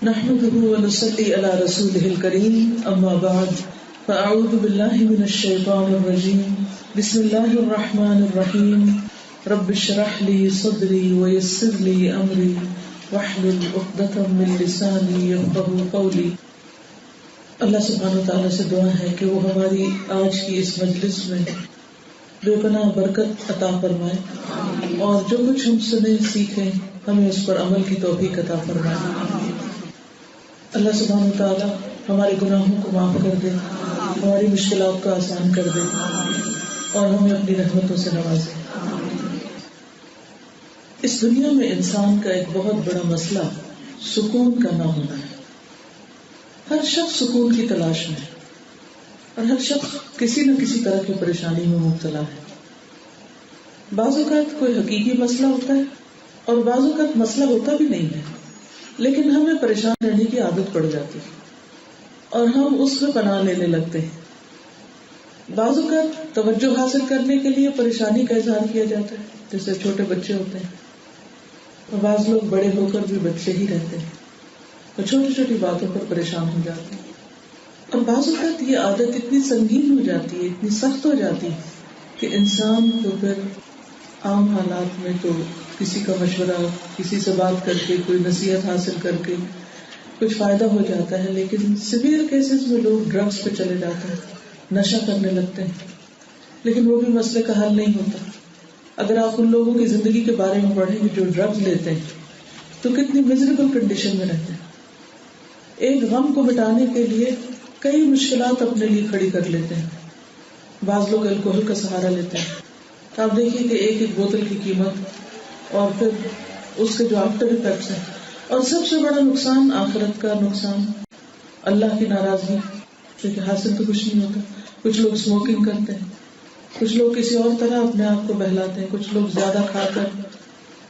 نحمده ونصلي على رسوله الكريم اما بعد فاعوذ بالله من الشيطان الرجيم بسم الله الرحمن الرحيم رب اشرح لي صدري ويسر لي امري واحلل عقدة من لساني يفقهوا قولي. اللہ سبحانہ وتعالی سے دعا ہے کہ وہ ہماری آج کی اس مجلس میں بے پناہ برکت عطا فرمائے اور جو کچھ ہم سنیں سیکھیں ہمیں اس پر عمل کی توفیق عطا فرمائے. اللہ سبحانہ وتعالی ہمارے گناہوں کو معاف کر دے، ہماری مشکلات کو آسان کر دے اور ہمیں اپنی رحمتوں سے نوازے. اس دنیا میں انسان کا ایک بہت بڑا مسئلہ سکون کا نہ ہونا ہے. ہر شخص سکون کی تلاش میں ہے اور ہر شخص کسی نہ کسی طرح کی پریشانی میں مبتلا ہے. بعض اوقات کوئی حقیقی مسئلہ ہوتا ہے اور بعض اوقات مسئلہ ہوتا بھی نہیں ہے، لیکن ہمیں پریشان رہنے کی عادت پڑ جاتی ہے اور ہم اس میں پناہ لینے لگتے ہیں. بعض اوقات توجہ حاصل کرنے کے لیے پریشانی کا اظہار کیا جاتا ہے، جیسے چھوٹے بچے ہوتے ہیں، اور بعض لوگ بڑے ہو کر بھی بچے ہی رہتے ہیں اور چھوٹی چھوٹی باتوں پر پریشان ہو جاتے ہیں. اور بعض اوقات یہ عادت اتنی سنگین ہو جاتی ہے، اتنی سخت ہو جاتی ہے کہ انسان کو پھر عام حالات میں تو کسی کا مشورہ، کسی سے بات کر کے، کوئی نصیحت حاصل کر کے کچھ فائدہ ہو جاتا ہے، لیکن سیویئر کیسز میں لوگ ڈرگس پہ چلے جاتے ہیں، نشہ کرنے لگتے ہیں، لیکن وہ بھی مسئلے کا حل نہیں ہوتا. اگر آپ ان لوگوں کی زندگی کے بارے میں پڑھیں گے جو ڈرگس لیتے ہیں تو کتنی میزریبل کنڈیشن میں رہتے ہیں. ایک غم کو مٹانے کے لیے کئی مشکلات اپنے لیے کھڑی کر لیتے ہیں. بعض لوگ الکوہل کا سہارا لیتے ہیں. آپ دیکھیے کہ ایک ایک بوتل کی قیمت اور پھر اس کے جو آفٹر افیکٹس ہیں، اور سب سے بڑا نقصان آخرت کا نقصان، اللہ کی ناراضگی، کیونکہ حاصل تو کچھ نہیں ہوتا. کچھ لوگ اسموکنگ کرتے ہیں، کچھ لوگ کسی اور طرح اپنے آپ کو بہلاتے ہیں، کچھ لوگ زیادہ کھا کر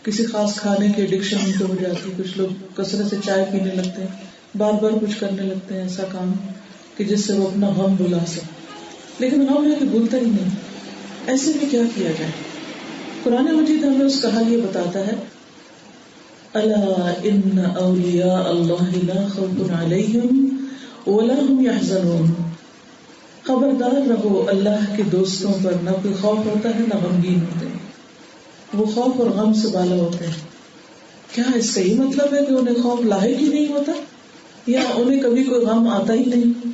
کسی خاص کھانے کی ایڈکشن ان کو ہو جاتی ہے، کچھ لوگ کثرت سے چائے پینے لگتے ہیں، بار بار کچھ کرنے لگتے ہیں ایسا کام کہ جس سے وہ اپنا غم بھلا سکے. لیکن غم ہے کہ بھولتا ہی نہیں. ایسے میں کیا کیا جائے؟ قرآن مجید ہمیں اس کا حل یہ بتاتا ہے، الا ان اولیاء اللہ لا خوف علیہم ولا هم يحزنون. خبردار رہو، اللہ کے دوستوں پر نہ کوئی خوف ہوتا ہے نہ غمگین ہوتے ہیں. وہ خوف اور غم سے بالا ہوتے ہیں. کیا اس کا یہ مطلب ہے کہ انہیں خوف لاحق ہی نہیں ہوتا یا انہیں کبھی کوئی غم آتا ہی نہیں؟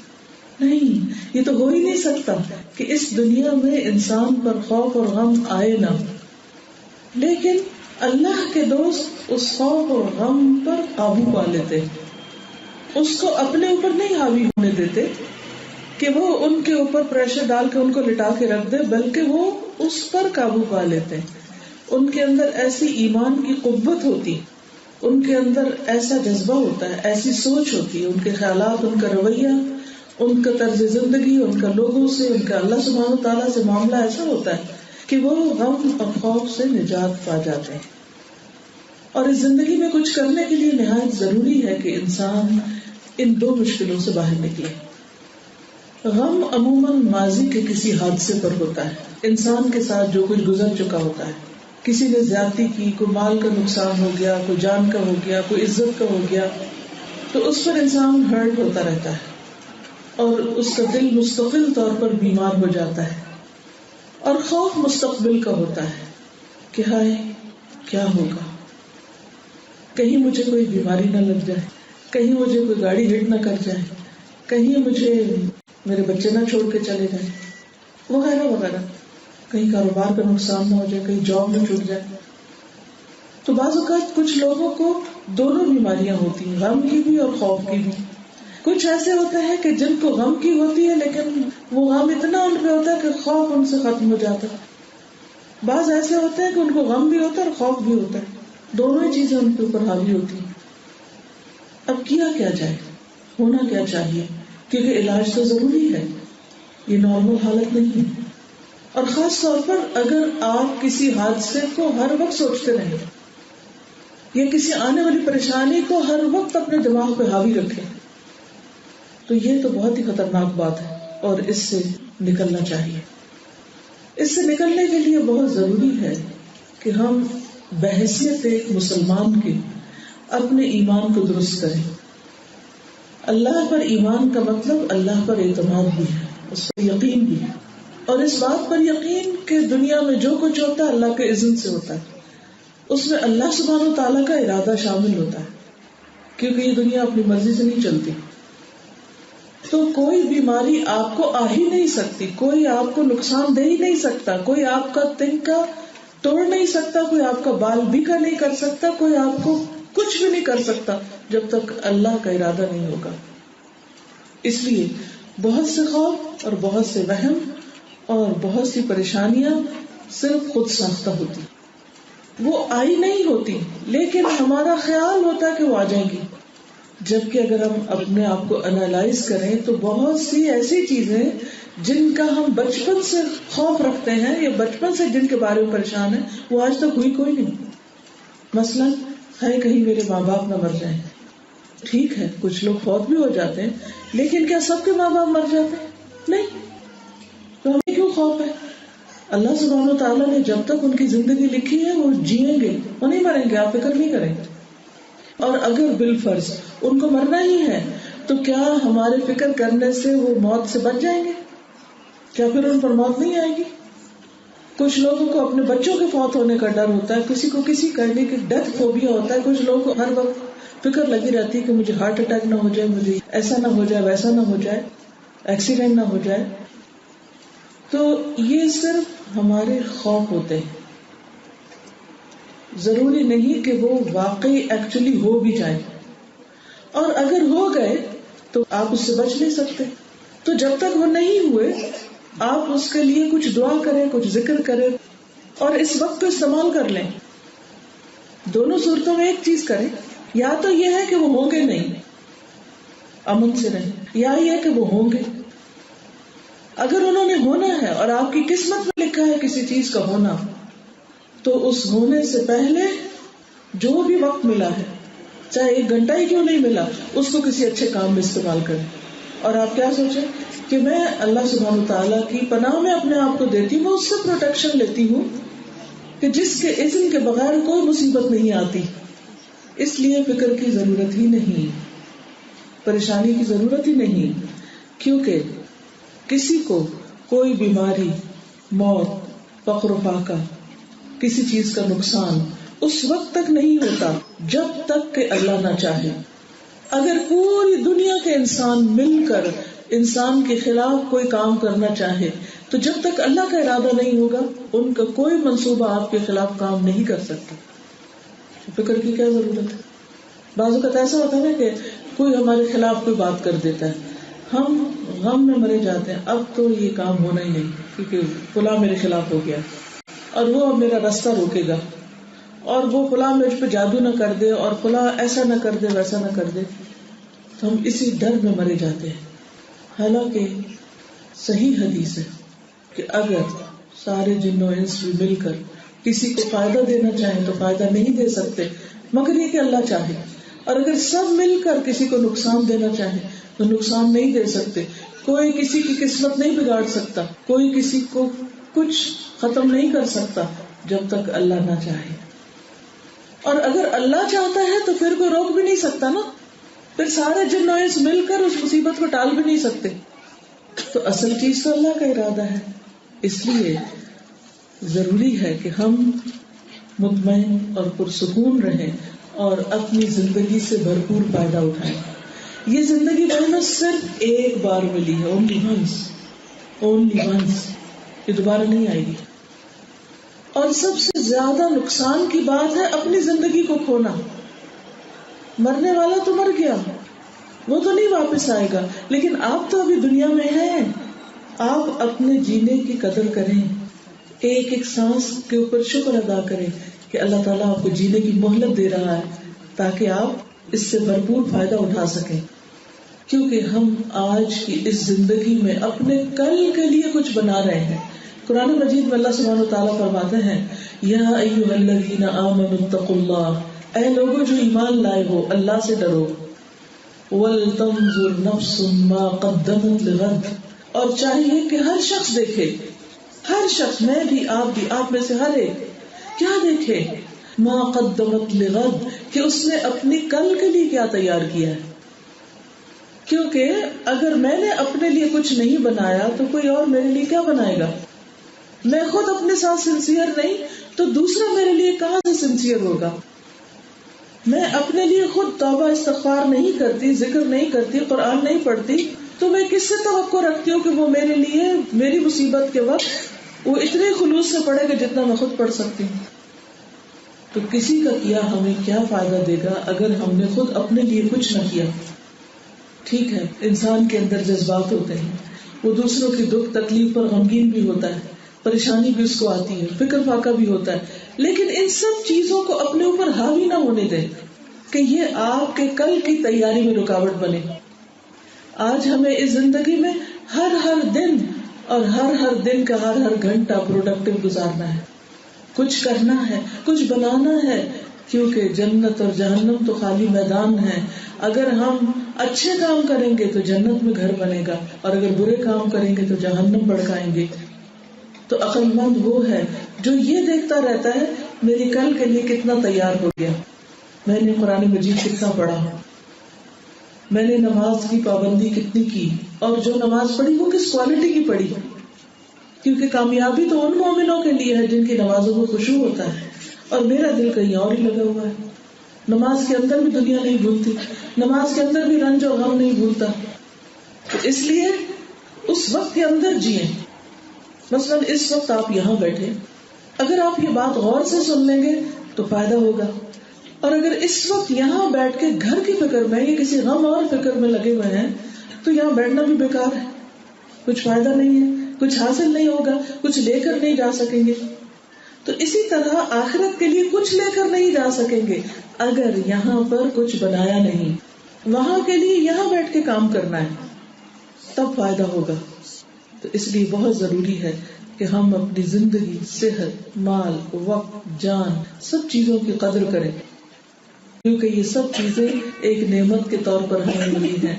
نہیں، یہ تو ہو ہی نہیں سکتا کہ اس دنیا میں انسان پر خوف اور غم آئے نہ. لیکن اللہ کے دوست اس خوف اور غم پر قابو پا لیتے، اس کو اپنے اوپر نہیں حاوی ہونے دیتے کہ وہ ان کے اوپر پریشر ڈال کے ان کو لٹا کے رکھ دے، بلکہ وہ اس پر قابو پا لیتے ہیں. ان کے اندر ایسی ایمان کی قوت ہوتی، ان کے اندر ایسا جذبہ ہوتا ہے، ایسی سوچ ہوتی ہے، ان کے خیالات، ان کا رویہ، ان کا طرز زندگی، ان کا لوگوں سے، ان کا اللہ سبحانہ وتعالیٰ سے معاملہ ایسا ہوتا ہے کہ وہ غم اور خوف سے نجات پا جاتے ہیں. اور اس زندگی میں کچھ کرنے کے لیے نہایت ضروری ہے کہ انسان ان دو مشکلوں سے باہر نکلے. غم عموماً ماضی کے کسی حادثے پر ہوتا ہے، انسان کے ساتھ جو کچھ گزر چکا ہوتا ہے. کسی نے زیادتی کی، کوئی مال کا نقصان ہو گیا، کوئی جان کا ہو گیا، کوئی عزت کا ہو گیا، تو اس پر انسان ہرٹ ہوتا رہتا ہے اور اس کا دل مستقل طور پر بیمار ہو جاتا ہے. اور خوف مستقبل کا ہوتا ہے کہ ہائے کیا ہوگا، کہیں مجھے کوئی بیماری نہ لگ جائے، کہیں مجھے کوئی گاڑی ہٹ نہ کر جائے، کہیں مجھے میرے بچے نہ چھوڑ کے چلے جائیں، وغیرہ وغیرہ، کہیں کاروبار کا نقصان نہ ہو جائے، کہیں جاب نہ چھوٹ جائے. تو بعض اوقات کچھ لوگوں کو دونوں بیماریاں ہوتی ہیں، غم کی بھی اور خوف کی بھی. کچھ ایسے ہوتے ہیں کہ جن کو غم کی ہوتی ہے لیکن وہ غم اتنا ان پہ ہوتا ہے کہ خوف ان سے ختم ہو جاتا ہے. بعض ایسے ہوتے ہیں کہ ان کو غم بھی ہوتا ہے اور خوف بھی ہوتا ہے، دونوں ہی چیزیں ان کے اوپر حاوی ہوتی ہیں. اب کیا جائے، ہونا کیا چاہیے؟ کیونکہ علاج تو ضروری ہے، یہ نارمل حالت نہیں ہے. اور خاص طور پر اگر آپ کسی حادثے کو ہر وقت سوچتے رہیں یا کسی آنے والی پریشانی کو ہر وقت اپنے دماغ پہ حاوی رکھیں تو یہ تو بہت ہی خطرناک بات ہے اور اس سے نکلنا چاہیے. اس سے نکلنے کے لیے بہت ضروری ہے کہ ہم بحیثیت ایک مسلمان کے اپنے ایمان کو درست کریں. اللہ پر ایمان کا مطلب اللہ پر اعتماد بھی ہے، اس پر یقین بھی ہے، اور اس بات پر یقین کہ دنیا میں جو کچھ ہوتا ہے اللہ کے اذن سے ہوتا ہے، اس میں اللہ سبحانہ و تعالیٰ کا ارادہ شامل ہوتا ہے، کیونکہ یہ دنیا اپنی مرضی سے نہیں چلتی. تو کوئی بیماری آپ کو آ ہی نہیں سکتی، کوئی آپ کو نقصان دے ہی نہیں سکتا، کوئی آپ کا تنکا توڑ نہیں سکتا، کوئی آپ کا بال بیکا نہیں کر سکتا، کوئی آپ کو کچھ بھی نہیں کر سکتا جب تک اللہ کا ارادہ نہیں ہوگا. اس لیے بہت سے خوف اور بہت سے وہم اور بہت سی پریشانیاں صرف خود ساختہ ہوتی، وہ آئی نہیں ہوتی، لیکن ہمارا خیال ہوتا ہے کہ وہ آ جائیں گی. جبکہ اگر ہم اپنے آپ کو انالائز کریں تو بہت سی ایسی چیزیں جن کا ہم بچپن سے خوف رکھتے ہیں یا بچپن سے جن کے بارے میں پریشان ہیں وہ آج تک ہوئی کوئی نہیں. مثلاً ہے کہیں میرے ماں باپ نہ مر جائیں. ٹھیک ہے کچھ لوگ فوت بھی ہو جاتے ہیں، لیکن کیا سب کے ماں باپ مر جاتے ہیں؟ نہیں. تو ہمیں کیوں خوف ہے؟ اللہ سبحانہ و تعالیٰ نے جب تک ان کی زندگی لکھی ہے وہ جئیں گے، وہ نہیں مریں گے، آپ فکر نہیں کریں. اور اگر بالفرض ان کو مرنا ہی ہے تو کیا ہمارے فکر کرنے سے وہ موت سے بچ جائیں گے؟ کیا پھر ان پر موت نہیں آئے گی؟ کچھ لوگوں کو اپنے بچوں کے فوت ہونے کا ڈر ہوتا ہے، کسی کو کسی کہنے کی ڈیتھ فوبیا ہوتا ہے، کچھ لوگوں کو ہر وقت فکر لگی رہتی ہے کہ مجھے ہارٹ اٹیک نہ ہو جائے، مجھے ایسا نہ ہو جائے، ویسا نہ ہو جائے، ایکسیڈنٹ نہ ہو جائے. تو یہ صرف ہمارے خوف ہوتے ہیں، ضروری نہیں کہ وہ واقعی ایکچولی ہو بھی جائے. اور اگر ہو گئے تو آپ اس سے بچ نہیں سکتے. تو جب تک وہ نہیں ہوئے آپ اس کے لیے کچھ دعا کریں، کچھ ذکر کریں اور اس وقت کو استعمال کر لیں. دونوں صورتوں میں ایک چیز کریں، یا تو یہ ہے کہ وہ ہوں گے نہیں، امن سے رہیں، یا یہ کہ وہ ہوں گے. اگر انہوں نے ہونا ہے اور آپ کی قسمت میں لکھا ہے کسی چیز کا ہونا، تو اس ہونے سے پہلے جو بھی وقت ملا ہے، چاہے 1 گھنٹہ ہی کیوں نہیں ملا، اس کو کسی اچھے کام میں استعمال کریں. اور آپ کیا سوچیں کہ میں اللہ سبحانہ تعالیٰ کی پناہ میں اپنے آپ کو دیتی ہوں، میں اس سے پروٹیکشن لیتی ہوں کہ جس کے اذن کے بغیر کوئی مصیبت نہیں آتی. اس لیے فکر کی ضرورت ہی نہیں، پریشانی کی ضرورت ہی نہیں، کیونکہ کسی کو کوئی بیماری، موت، فقر و فاقہ، کسی چیز کا نقصان اس وقت تک نہیں ہوتا جب تک کہ اللہ نہ چاہے. اگر پوری دنیا کے انسان مل کر انسان کے خلاف کوئی کام کرنا چاہے تو جب تک اللہ کا ارادہ نہیں ہوگا ان کا کوئی منصوبہ آپ کے خلاف کام نہیں کر سکتا. فکر کی کیا ضرورت ہے؟ بعض اوقات ایسا ہوتا ہے نا کہ کوئی ہمارے خلاف کوئی بات کر دیتا ہے، ہم غم میں مرے جاتے ہیں، اب تو یہ کام ہونا ہی نہیں کیونکہ فلاں میرے خلاف ہو گیا اور وہ اب میرا راستہ روکے گا، اور وہ فلاں مجھ پہ جادو نہ کر دے، اور فلاں ایسا نہ کر دے، ویسا نہ کر دے. تو ہم اسی ڈر میں مرے جاتے ہیں. حالانکہ صحیح حدیث ہے کہ اگر سارے جن و انس بھی مل کر کسی کو فائدہ دینا چاہیں تو فائدہ نہیں دے سکتے مگر یہ کہ اللہ چاہے، اور اگر سب مل کر کسی کو نقصان دینا چاہے تو نقصان نہیں دے سکتے. کوئی کسی کی قسمت نہیں بگاڑ سکتا، کوئی کسی کو کچھ ختم نہیں کر سکتا جب تک اللہ نہ چاہے. اور اگر اللہ چاہتا ہے تو پھر کوئی روک بھی نہیں سکتا نا، پھر سارے جن و انس مل کر اس مصیبت کو ٹال بھی نہیں سکتے. تو اصل چیز تو اللہ کا ارادہ ہے. اس لیے ضروری ہے کہ ہم مطمئن اور پرسکون رہیں اور اپنی زندگی سے بھرپور فائدہ اٹھائیں. یہ زندگی میں صرف ایک بار ملی ہے، only once، یہ دوبارہ نہیں آئے گی. اور سب سے زیادہ نقصان کی بات ہے اپنی زندگی کو کھونا. مرنے والا تو مر گیا، وہ تو نہیں واپس آئے گا، لیکن آپ تو ابھی دنیا میں ہیں. آپ اپنے جینے کی قدر کریں، ایک ایک سانس کے اوپر شکر ادا کریں کہ اللہ تعالیٰ آپ کو جینے کی مہلت دے رہا ہے تاکہ آپ اس سے بھرپور فائدہ اٹھا سکیں. کیونکہ ہم آج کی اس زندگی میں اپنے کل کے لیے کچھ بنا رہے ہیں. قرآن مجید میں اللہ سبحانہ وتعالیٰ فرماتے ہیں یا ایھا الذین آمنوا اتقوا اللہ، اے لوگوں جو ایمان لائے ہو اللہ سے ڈرو. وَلْتَنظُرْ نَفْسٌ مَا قَدَّمَتْ لِغَدٍ، اور چاہیے کہ ہر شخص دیکھے، ہر شخص، میں بھی آپ میں سے ہر ایک کیا دیکھے، ما قدمت لغد، کہ اس نے اپنی کل کے لیے کیا تیار کیا ہے. کیونکہ اگر میں نے اپنے لیے کچھ نہیں بنایا تو کوئی اور میرے لیے کیا بنائے گا؟ میں خود اپنے ساتھ سنسیئر نہیں تو دوسرا میرے لیے کہاں سے سنسیئر ہوگا؟ میں اپنے لیے خود توبہ استغفار نہیں کرتی، ذکر نہیں کرتی، قرآن نہیں پڑھتی، تو میں کس سے توقع رکھتی ہوں کہ وہ میرے لیے میری مصیبت کے وقت وہ اتنے خلوص سے پڑھے گا جتنا میں خود پڑھ سکتی ہوں؟ تو کسی کا کیا ہمیں کیا فائدہ دے گا اگر ہم نے خود اپنے لیے کچھ نہ کیا؟ ٹھیک ہے، انسان کے اندر جذبات ہوتے ہیں، وہ دوسروں کی دکھ تکلیف پر غمگین بھی ہوتا ہے، پریشانی بھی اس کو آتی ہے، فکر فاقہ بھی ہوتا ہے، لیکن ان سب چیزوں کو اپنے اوپر حاوی نہ ہونے دیں کہ یہ آپ کے کل کی تیاری میں رکاوٹ بنے. آج ہمیں اس زندگی میں ہر دن اور ہر دن کا ہر گھنٹہ پروڈکٹیو گزارنا ہے، کچھ کرنا ہے، کچھ بنانا ہے، کیونکہ جنت اور جہنم تو خالی میدان ہے. اگر ہم اچھے کام کریں گے تو جنت میں گھر بنے گا، اور اگر برے کام کریں گے تو جہنم بھڑکائیں گے. تو عقل مند وہ ہے جو یہ دیکھتا رہتا ہے میری کل کے لیے کتنا تیار ہو گیا، میں نے قرآن مجید کتنا پڑھا، میں نے نماز کی پابندی کتنی کی، اور جو نماز پڑھی وہ کس کوالٹی کی پڑھی. کیونکہ کامیابی تو ان مومنوں کے لیے ہے جن کی نمازوں میں خشوع ہوتا ہے، اور میرا دل کہیں اور ہی لگا ہوا ہے. نماز کے اندر بھی دنیا نہیں بھولتی، نماز کے اندر بھی رنج اور غم نہیں بھولتا. تو اس لیے اس وقت کے اندر جئیں. مثلا اس وقت آپ یہاں بیٹھے، اگر آپ یہ بات غور سے سن لیں گے تو فائدہ ہوگا، اور اگر اس وقت یہاں بیٹھ کے گھر کی فکر میں یا کسی غم اور فکر میں لگے ہوئے ہیں تو یہاں بیٹھنا بھی بیکار ہے، کچھ فائدہ نہیں ہے، کچھ حاصل نہیں ہوگا، کچھ لے کر نہیں جا سکیں گے. تو اسی طرح آخرت کے لیے کچھ لے کر نہیں جا سکیں گے اگر یہاں پر کچھ بنایا نہیں. وہاں کے لیے یہاں بیٹھ کے کام کرنا ہے، تب فائدہ ہوگا. تو اس لیے بہت ضروری ہے کہ ہم اپنی زندگی، صحت، مال، وقت، جان، سب چیزوں کی قدر کریں، کیونکہ یہ سب چیزیں ایک نعمت کے طور پر ہمیں ملی ہیں.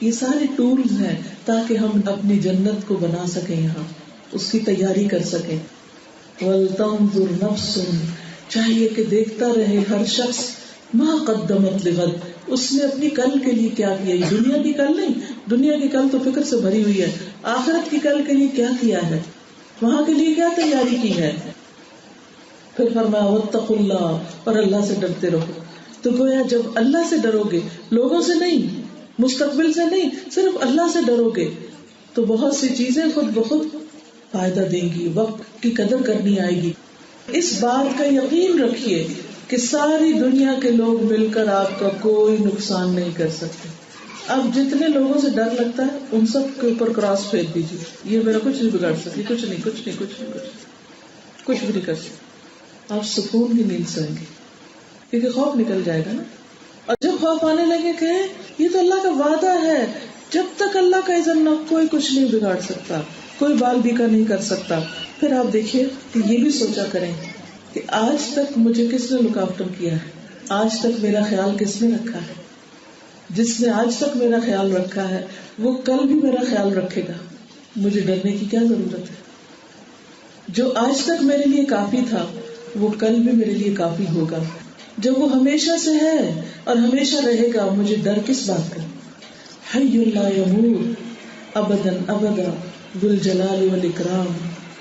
یہ سارے ٹولز ہیں تاکہ ہم اپنی جنت کو بنا سکیں، یہاں اس کی تیاری کر سکیں. وَلْتَنْظُرْ نَفْسٌ، چاہیے کہ دیکھتا رہے ہر شخص، مَا قَدَّمَتْ لِغَدٍ، اس نے اپنی کل کے لیے کیا کیا. یہ دنیا کی کل نہیں، دنیا کی کل تو فکر سے بھری ہوئی ہے، آخرت کی کل کے لیے کیا کیا ہے، وہاں کے لیے کیا تیاری کی ہے. پھر فرمایا وَاتَّقُوا اللَّهَ، اور اللہ سے ڈرتے رہو. تو گویا جب اللہ سے ڈرو گے، لوگوں سے نہیں، مستقبل سے نہیں، صرف اللہ سے ڈرو گے، تو بہت سی چیزیں خود بخود فائدہ دیں گی، وقت کی قدر کرنی آئے گی. اس بات کا یقین رکھیے کہ ساری دنیا کے لوگ مل کر آپ کا کوئی نقصان نہیں کر سکتے. اب جتنے لوگوں سے ڈر لگتا ہے ان سب کے اوپر کراس پھینک دیجیے، یہ میرا کچھ نہیں بگاڑ سکتی، کچھ بھی نہیں کر سکتے. آپ سکون کی نیند سوئیں گے کیونکہ خوف نکل جائے گا نا. اور جب خوف آنے لگے کہ یہ تو اللہ کا وعدہ ہے، جب تک اللہ کا اذن نہ کوئی کچھ نہیں بگاڑ سکتا، کوئی بال بیکا نہیں کر سکتا. پھر آپ دیکھیے کہ یہ بھی سوچا کریں کہ آج تک مجھے کس نے لک آفٹر کیا ہے، آج تک میرا خیال کس نے رکھا ہے. جس نے آج تک میرا خیال رکھا ہے وہ کل بھی میرا خیال رکھے گا، مجھے ڈرنے کی کیا ضرورت ہے. جو آج تک میرے لیے کافی تھا وہ کل بھی میرے لیے کافی ہوگا. جب وہ ہمیشہ سے ہے اور ہمیشہ رہے گا، مجھے ڈر کس بات کا. حی لا یموت ابدا ابدا ذو الجلال والاکرام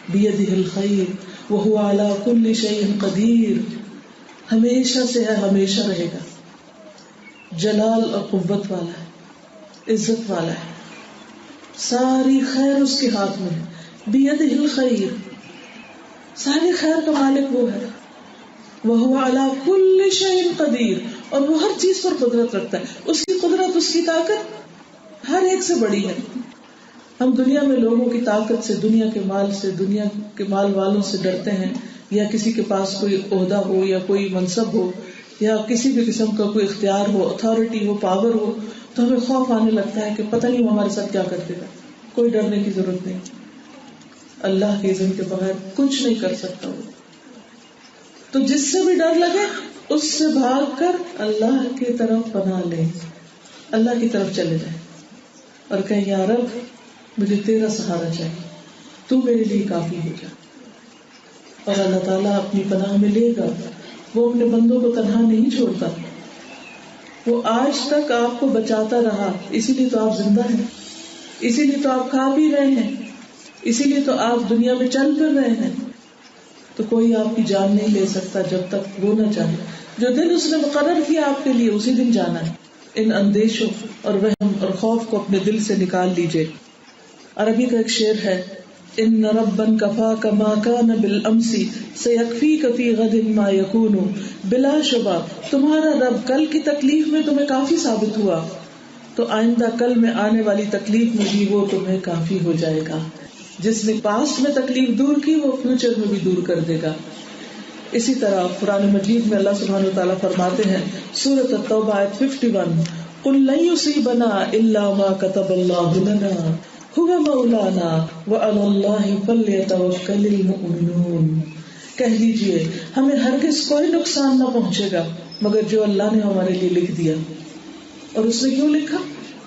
بیدہ الخیر وہو علی کل شیء قدیر. ہمیشہ سے ہے، ہمیشہ رہے گا، جلال اور قوت والا ہے، عزت والا ہے، ساری خیر اس کے ہاتھ میں ہے. بیدہ الخیر، ساری خیر کا مالک وہ ہے. وہو علی کل شیء قدیر، اور وہ ہر چیز پر قدرت رکھتا ہے. اس کی قدرت، اس کی طاقت ہر ایک سے بڑی ہے. ہم دنیا میں لوگوں کی طاقت سے، دنیا کے مال سے، دنیا کے مال والوں سے ڈرتے ہیں، یا کسی کے پاس کوئی عہدہ ہو یا کوئی منصب ہو یا کسی بھی قسم کا کوئی اختیار ہو، اتھارٹی ہو، پاور ہو، تو ہمیں خوف آنے لگتا ہے کہ پتہ نہیں وہ ہمارے ساتھ کیا کر دے گا. کوئی ڈرنے کی ضرورت نہیں، اللہ کے اذن کے بغیر کچھ نہیں کر سکتا وہ. تو جس سے بھی ڈر لگے اس سے بھاگ کر اللہ کی طرف پناہ لیں، اللہ کی طرف چلے جائیں اور کہیں یا رب مجھے تیرا سہارا چاہیے، تو میرے لیے کافی ہو جا. اور اللہ تعالیٰ اپنی پناہ میں لے گا، وہ اپنے بندوں کو تنہا نہیں چھوڑتا. وہ آج تک آپ کو بچاتا رہا، اسی لیے تو آپ زندہ ہیں، اسی لیے تو آپ کھا پی رہے ہیں، اسی لیے تو آپ دنیا میں چل پھر رہے ہیں. تو کوئی آپ کی جان نہیں لے سکتا جب تک وہ نہ چاہے. جو دن اس نے مقرر کیا آپ کے لیے اسی دن جانا ہے. ان اندیشوں اور وہم اور خوف کو اپنے دل سے نکال لیجئے. عربی کا ایک شعر ہے، ان ربا کفاک ما کان بالامس سیکفیک فی غد ما یکون. بلا شبہ تمہارا رب کل کی تکلیف میں تمہیں کافی ثابت ہوا تو آئندہ کل میں آنے والی تکلیف میں بھی وہ تمہیں کافی ہو جائے گا. جس نے پاسٹ میں تکلیف دور کی وہ فیوچر میں بھی دور کر دے گا. اسی طرح قرآن مجید میں اللہ سبحانہ وتعالیٰ فرماتے ہیں سورۃ التوبہ آیت 51، قل لن یصیبنا الا ما كتب اللہ لنا هو مولانا وعلی اللہ فلیتوکل المؤمنون. کہہ دیجئے ہمیں ہرگز کوئی نقصان نہ پہنچے گا مگر جو اللہ نے ہمارے لیے لکھ دیا. اور اس نے کیوں لکھا؟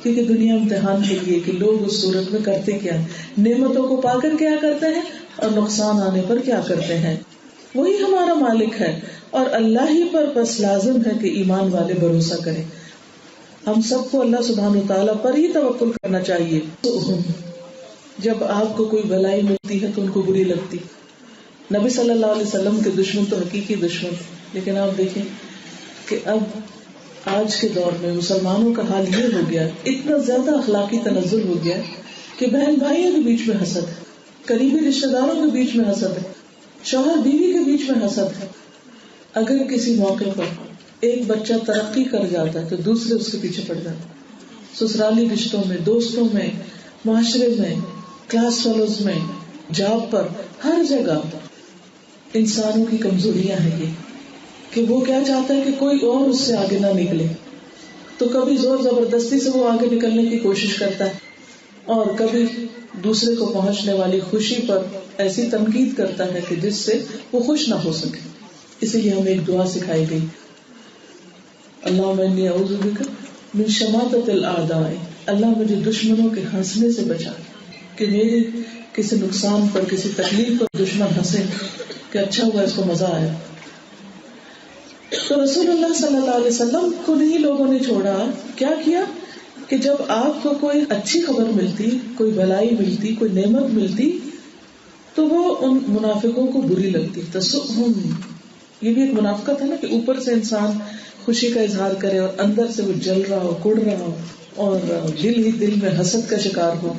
کیونکہ دنیا امتحان کے لیے کہ لوگ اس صورت میں کرتے کیا، نعمتوں کو پا کر کیا کرتے ہیں اور نقصان آنے پر کیا کرتے ہیں. وہی ہمارا مالک ہے اور اللہ ہی پر بس لازم ہے کہ ایمان والے بھروسہ کریں. ہم سب کو اللہ سبحانہ وتعالیٰ پر ہی توکل کرنا چاہیے. جب آپ کو کوئی بلائی ملتی ہے تو ان کو بری لگتی. نبی صلی اللہ علیہ وسلم کے دشمن تو حقیقی دشمن، لیکن آپ دیکھیں کہ اب آج کے دور میں مسلمانوں کا حال یہ ہو گیا، اتنا زیادہ اخلاقی تنزل ہو گیا کہ بہن بھائیوں کے بیچ میں حسد ہے، قریبی رشتہ داروں کے بیچ میں حسد ہے، شوہر بیوی کے بیچ میں حسد ہے. اگر کسی موقع پر ایک بچہ ترقی کر جاتا ہے تو دوسرے اس کے پیچھے پڑ جاتے ہیں. سسرالی رشتوں میں، دوستوں میں، معاشرے میں، کلاس فیلوز میں، جاب پر، ہر جگہ انسانوں کی کمزوریاں ہیں یہ کہ وہ کیا چاہتا ہے کہ کوئی اور اس سے آگے نہ نکلے، تو کبھی زور زبردستی سے وہ آگے نکلنے کی کوشش کرتا ہے اور کبھی دوسرے کو پہنچنے والی خوشی پر ایسی تنقید کرتا ہے کہ جس سے وہ خوش نہ ہو سکے. اسی لیے ہمیں ایک دعا سکھائی گئی، اللہم انی اعوذ بک من شماتۃ الاعداء، اللہ مجھے دشمنوں کے ہنسنے سے بچا، کہ میرے کسی نقصان پر، کسی تکلیف پر دشمن ہنسے کہ اچھا ہوا اس کو مزہ آیا. تو رسول اللہ صلی اللہ علیہ وسلم کو نہیں لوگوں نے چھوڑا، کیا کیا کہ جب آپ کو کوئی اچھی خبر ملتی، کوئی بھلائی ملتی، کوئی نعمت ملتی تو وہ ان منافقوں کو بری لگتی. تسؤہم، یہ بھی ایک منافقت ہے نا کہ اوپر سے انسان خوشی کا اظہار کرے اور اندر سے وہ جل رہا ہو، کڑ رہا ہو اور دل ہی دل میں حسد کا شکار ہو.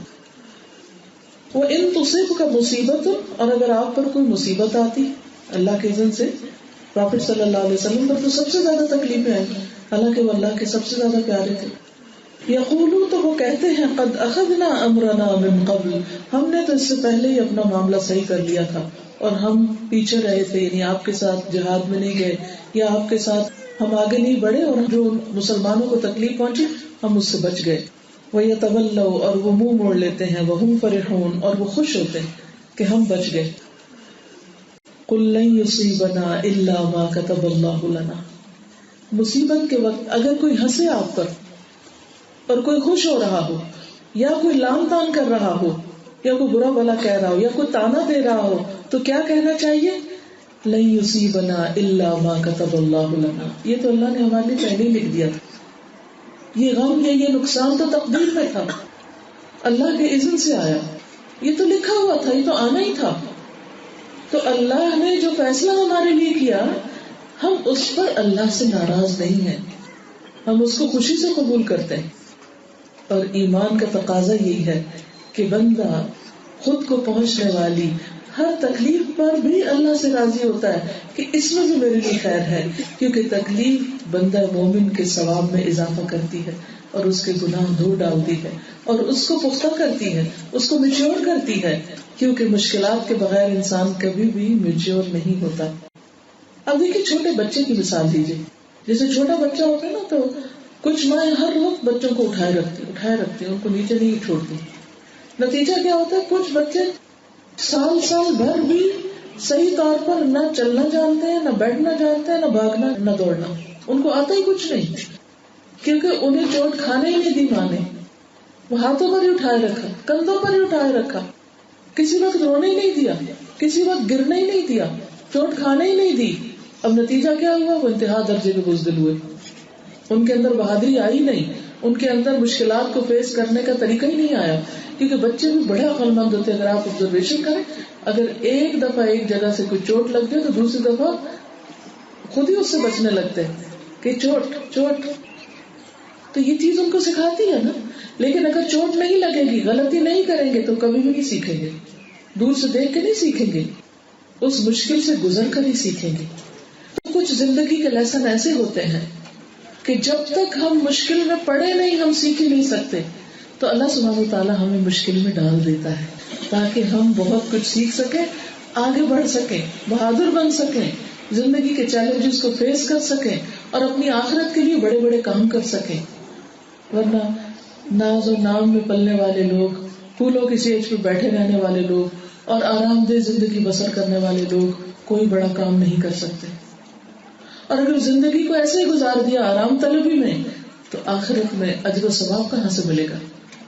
وہ ان تصیب کا مصیبت، اور اگر آپ پر کوئی مصیبت آتی اللہ کے اذن سے، پروفٹ صلی اللہ علیہ وسلم پر تو سب سے زیادہ تکلیفیں آئی، حالانکہ وہ اللہ کے سب سے زیادہ پیارے تھے. یقولون، تو وہ کہتے ہیں، قد اخذنا امرنا من قبل، ہم نے تو اس سے پہلے ہی اپنا معاملہ صحیح کر لیا تھا اور ہم پیچھے رہے تھے، یعنی آپ کے ساتھ جہاد میں نہیں گئے یا آپ کے ساتھ ہم آگے نہیں بڑھے اور جو مسلمانوں کو تکلیف پہنچی ہم اس سے بچ گئے. وَيَتَوَلَّوْا، اور وہ منہ موڑ لیتے ہیں، وَهُمْ فَرِحُونَ، اور وہ خوش ہوتے ہیں کہ ہم بچ گئے. قُلْ لَن يُصِيبَنَا إِلَّا مَا كَتَبَ اللَّهُ لَنَا، مصیبت کے وقت اگر کوئی ہنسے آپ پر اور کوئی خوش ہو رہا ہو یا کوئی لام تان کر رہا ہو یا کوئی برا بھلا کہہ رہا ہو یا کوئی تانا دے رہا ہو تو کیا کہنا چاہیے؟ لن یصیبنا الا ما كتب اللہ لنا، یہ تو اللہ نے ہمارے لیے پہلے ہی لکھ دیا تھا. یہ غم یا یہ نقصان تو تقدیر میں تھا، اللہ کے اذن سے آیا، یہ تو لکھا ہوا تھا، یہ تو آنا ہی تھا. تو اللہ نے جو فیصلہ ہمارے لیے کیا ہم اس پر اللہ سے ناراض نہیں ہیں، ہم اس کو خوشی سے قبول کرتے ہیں. اور ایمان کا تقاضا یہی ہے کہ بندہ خود کو پہنچنے والی ہر تکلیف پر بھی اللہ سے راضی ہوتا ہے کہ اس میں بھی میرے لیے خیر ہے، کیونکہ تکلیف بندہ مومن کے ثواب میں اضافہ کرتی ہے اور اس کے گناہ دور ڈالتی ہے اور اس کو پختہ کرتی ہے، اس کو میچور کرتی ہے، کیونکہ مشکلات کے بغیر انسان کبھی بھی میچور نہیں ہوتا. اب دیکھیے چھوٹے بچے کی مثال دیجیے، جیسے چھوٹا بچہ ہوتا ہے نا تو کچھ مائیں ہر وقت بچوں کو اٹھائے رکھتی ان کو نیچے نہیں چھوڑتی. نتیجہ کیا ہوتا ہے؟ کچھ بچے سال بھر بھی صحیح طور پر نہ چلنا جانتے ہیں، نہ بیٹھنا جانتے ہیں، نہ بھاگنا، نہ دوڑنا، ان کو آتا ہی کچھ نہیں، کیونکہ انہیں چوٹ کھانے ہی نہیں دی ماں نے. وہ ہاتھوں پر ہی اٹھائے رکھا، کندھوں پر ہی اٹھائے رکھا، کسی وقت رونے ہی نہیں دیا، کسی وقت گرنے ہی نہیں دیا، چوٹ کھانے ہی نہیں دی. اب نتیجہ کیا ہوا؟ وہ انتہا درجے کے بزدل ہوئے. ان کے اندر بہادری آئی نہیں، ان کے اندر مشکلات کو فیس کرنے کا طریقہ ہی نہیں آیا. کیونکہ بچے بھی بڑے عقل مند ہوتے ہیں. اگر آپ آبزرویشن کریں، اگر ایک دفعہ ایک جگہ سے کوئی چوٹ لگ جائے تو دوسری دفعہ خود ہی اس سے بچنے لگتے ہیں کہ چوٹ. تو یہ چیز ان کو سکھاتی ہے نا. لیکن اگر چوٹ نہیں لگے گی، غلطی نہیں کریں گے تو کبھی بھی نہیں سیکھیں گے. دور سے دیکھ کے نہیں سیکھیں گے، اس مشکل سے گزر کر ہی سیکھیں گے. تو کچھ زندگی کے لیسن ایسے ہوتے ہیں کہ جب تک ہم مشکل میں پڑے نہیں، ہم سیکھ ہی نہیں سکتے. تو اللہ سبحانہ وتعالیٰ ہمیں مشکل میں ڈال دیتا ہے تاکہ ہم بہت کچھ سیکھ سکیں، آگے بڑھ سکیں، بہادر بن سکیں، زندگی کے چیلنجز کو فیس کر سکیں اور اپنی آخرت کے لیے بڑے بڑے کام کر سکیں. ورنہ ناز و نام میں پلنے والے لوگ، پھولوں کی سیج پہ بیٹھے رہنے والے لوگ اور آرام دہ زندگی بسر کرنے والے لوگ کوئی بڑا کام نہیں کر سکتے. اور اگر زندگی کو ایسے ہی گزار دیا آرام طلبی میں، تو آخرت میں اجر و ثواب کہاں سے ملے گا؟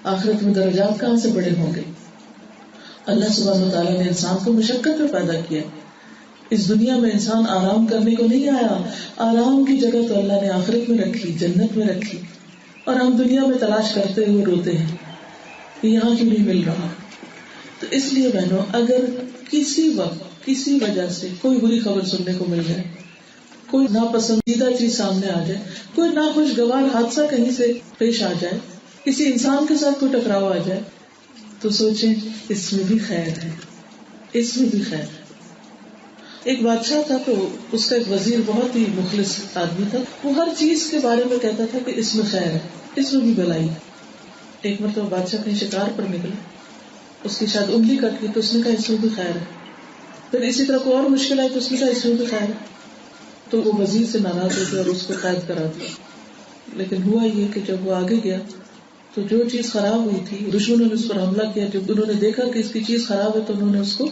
آخرت میں درجات کہاں سے بڑے ہوں گے؟ اللہ سبحانہ وتعالیٰ نے انسان کو مشقت میں پیدا کیا. اس دنیا میں انسان آرام کرنے کو نہیں آیا. آرام کی جگہ تو اللہ نے آخرت میں رکھی، جنت میں رکھی. اور ہم دنیا میں تلاش کرتے ہوئے روتے ہیں کہ یہاں کیوں نہیں مل رہا. تو اس لیے بہنوں، اگر کسی وقت کسی وجہ سے کوئی بری خبر سننے کو مل جائے، کوئی ناپسندیدہ چیز سامنے آ جائے، کوئی ناخوشگوار حادثہ کہیں سے پیش آ جائے، کسی انسان کے ساتھ کوئی ٹکراؤ آ جائے، تو سوچیں اس میں بھی خیر ہے، اس میں بھی خیر ہے. ایک بادشاہ تھا تو اس کا ایک وزیر بہت ہی مخلص آدمی تھا. وہ ہر چیز کے بارے میں کہتا تھا کہ اس میں خیر ہے، اس میں بھی بھلائی. ایک مرتبہ بادشاہ کہیں شکار پر نکلا، اس کی شاید انگلی کٹ گئی تو اس نے کہا اس میں بھی خیر ہے. پھر اسی طرح کوئی اور مشکل آئی تو اس نے کہا اس میں بھی خیر ہے. تو وہ وزیر سے ناراض ہو گیا اور اس کو قید کرا دیا. لیکن ہوا یہ کہ جب وہ آگے گیا تو جو چیز خراب ہوئی تھی، دشمنوں نے اس پر حملہ کیا. جب انہوں نے دیکھا کہ اس کی چیز خراب ہے تو انہوں نے اس کو